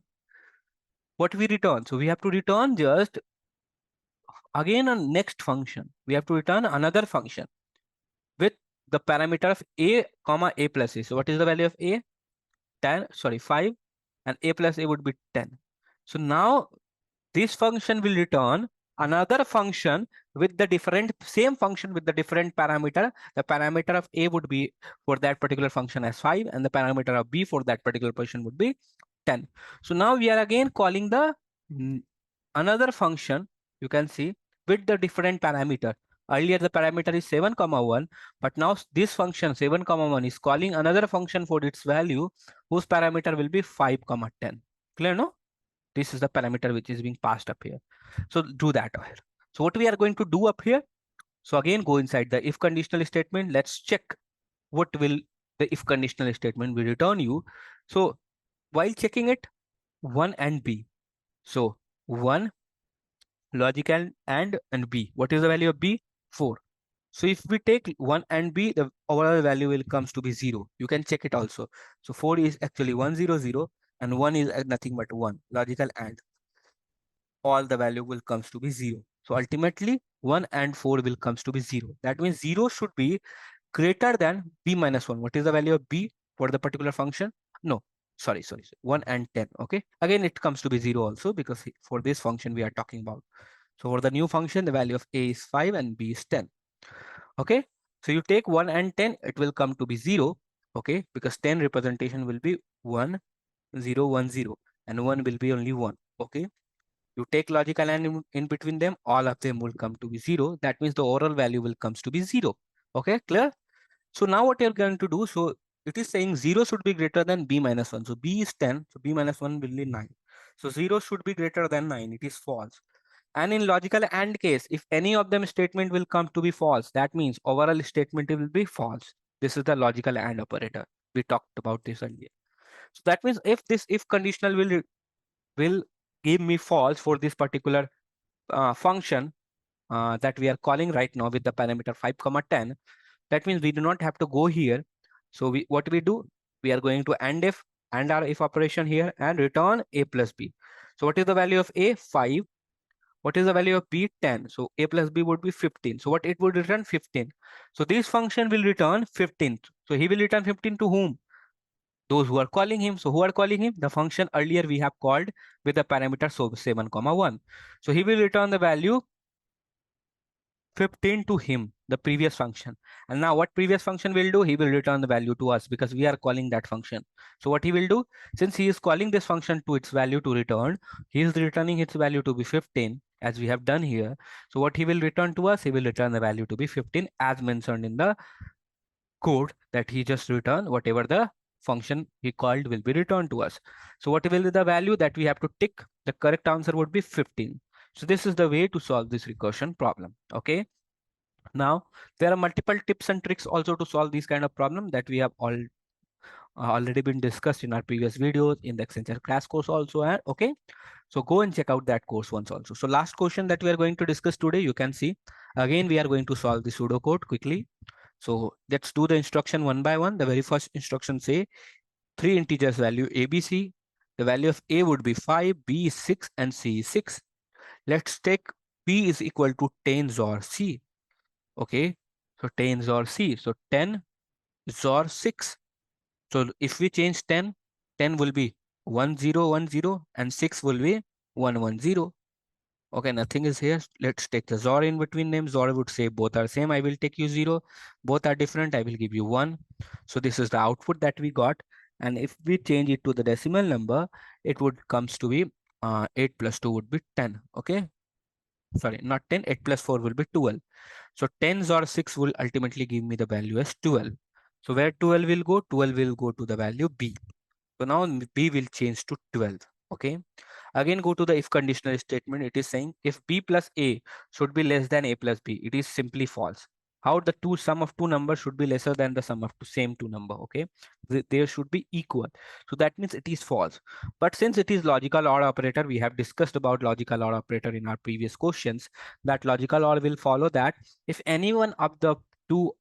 S2: What we return? So we have to return just again a next function. We have to return another function with the parameter of a, comma a plus a. So what is the value of a? 10, sorry, 5, and a plus a would be 10. So now this function will return another function with the different same function with the different parameter. The parameter of a would be for that particular function as 5, and the parameter of b for that particular function would be 10. So now we are again calling the another function, you can see, with the different parameter. Earlier the parameter is 7, comma 1, but now this function 7, comma 1 is calling another function for its value whose parameter will be 5, comma 10. Clear, no? This is the parameter which is being passed up here. So do that here. So what we are going to do up here? So again, go inside the if conditional statement. Let's check what will the if conditional statement will return you. So while checking it, 1 and b. So 1 logical and b. What is the value of b? 4. So if we take 1 and b, the overall value will comes to be 0. You can check it also. So 4 is actually 1, 0, 0, and 1 is nothing but 1. Logical and all the value will comes to be 0. So ultimately 1 and 4 will comes to be 0. That means 0 should be greater than b minus 1. What is the value of b for the particular function? No, sorry, 1 and 10. Okay, again it comes to be 0 also, because for this function we are talking about. So for the new function, the value of a is 5 and b is 10. Okay, so you take 1 and 10, it will come to be 0. Okay, because 10 representation will be 1, 0, 1, 0, and 1 will be only 1. Okay, You take logical and in between them, all of them will come to be 0. That means the overall value will comes to be 0. Okay, clear? So now what you're going to do, so it is saying 0 should be greater than b minus 1. So b is 10, so b minus 1 will be 9. So 0 should be greater than 9, it is false. And in logical AND case, if any of them statement will come to be false, that means overall statement will be false. This is the logical AND operator. We talked about this earlier. So that means if this if conditional will give me false for this particular function that we are calling right now with the parameter 5 comma 10, that means we do not have to go here. So what we do, we are going to and our if operation here and return a plus b. So what is the value of a? 5. What is the value of b? 10. So a plus b would be 15. So what it would return? 15. So this function will return 15. So he will return 15 to whom? Those who are calling him. So who are calling him? The function earlier we have called with the parameter so 7 comma 1. So he will return the value 15 to him, the previous function. And now what previous function will do? He will return the value to us because we are calling that function. So what he will do, since he is calling this function to its value to return, he is returning its value to be 15 as we have done here. So what he will return to us, he will return the value to be 15 as mentioned in the code that he just returned. Whatever the function he called will be returned to us. So what will be the value that we have to tick? The correct answer would be 15. So this is the way to solve this recursion problem. Okay. Now, there are multiple tips and tricks also to solve these kind of problem that we have already been discussed in our previous videos in the Accenture class course also. Okay, so go and check out that course once also. So last question that we are going to discuss today, you can see, again, we are going to solve the pseudo code quickly. So let's do the instruction one by one. The very first instruction say 3 integers value ABC. The value of A would be 5, B is 6 and C is 6. Let's take B is equal to 10 XOR C. Okay, so 10 XOR C. So 10 XOR 6. So if we change 10, 10 will be 1010 and 6 will be 110. Okay, nothing is here. Let's take the XOR in between them. XOR would say both are same. I will take you 0. Both are different. I will give you 1. So this is the output that we got. And if we change it to the decimal number, it would comes to be 8 plus 2 would be 10. Okay. Sorry, not 10. 8 plus 4 will be 12. So 10 or 6 will ultimately give me the value as 12. So where 12 will go? 12 will go to the value B. So now B will change to 12. Okay. Again, go to the if conditional statement. It is saying if B plus A should be less than A plus B, it is simply false. How the sum of two numbers should be lesser than the sum of same two number. Okay. They should be equal. So that means it is false. But since it is logical OR operator, we have discussed about logical OR operator in our previous questions, that logical OR will follow that if any one of the two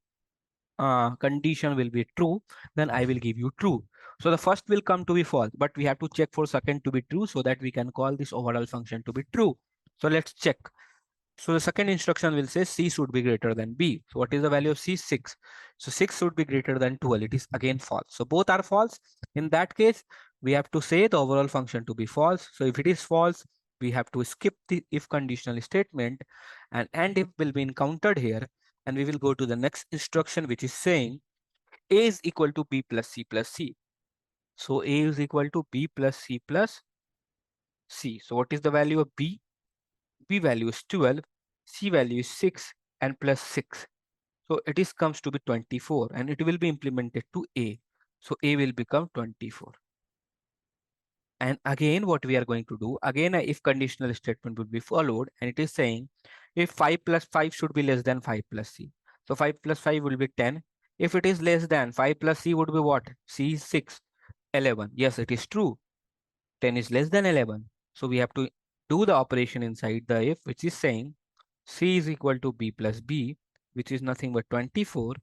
S2: condition will be true, then I will give you true. So the first will come to be false, but we have to check for second to be true so that we can call this overall function to be true. So let's check. So the second instruction will say C should be greater than B. So what is the value of C? 6. So 6 should be greater than 12. It is again false. So both are false. In that case, we have to say the overall function to be false. So if it is false, we have to skip the if conditional statement and if will be encountered here. And we will go to the next instruction, which is saying A is equal to B plus C plus C. So A is equal to B plus C plus C. So what is the value of B? B value is 12, C value is 6 and plus 6. So it is comes to be 24 and it will be implemented to A. So A will become 24. And again, what we are going to do, again, if conditional statement will be followed and it is saying if 5 plus 5 should be less than 5 plus C. So 5 plus 5 will be 10. If it is less than 5 plus C would be what? C is 6, 11. Yes, it is true. 10 is less than 11. So we have to do the operation inside the if, which is saying C is equal to B plus B, which is nothing but 24.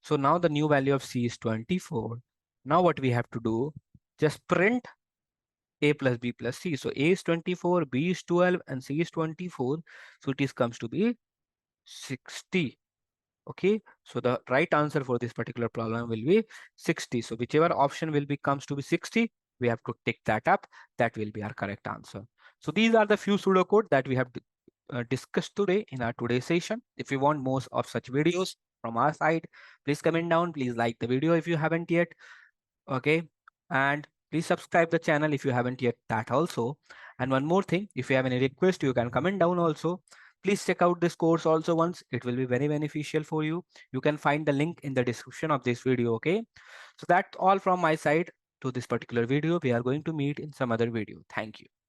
S2: So now the new value of C is 24. Now what we have to do, just print A plus B plus C. So A is 24, B is 12 and C is 24. So it is comes to be 60. Okay, so the right answer for this particular problem will be 60. So whichever option will be comes to be 60, we have to tick that up. That will be our correct answer. So these are the few pseudocode that we have discussed today in our today's session. If you want more of such videos from our side, please comment down. Please like the video if you haven't yet. Okay, and please subscribe the channel if you haven't yet that also. And one more thing, if you have any request, you can comment down also. Please check out this course also once. It will be very beneficial for you. You can find the link in the description of this video. Okay. So that's all from my side to this particular video. We are going to meet in some other video. Thank you.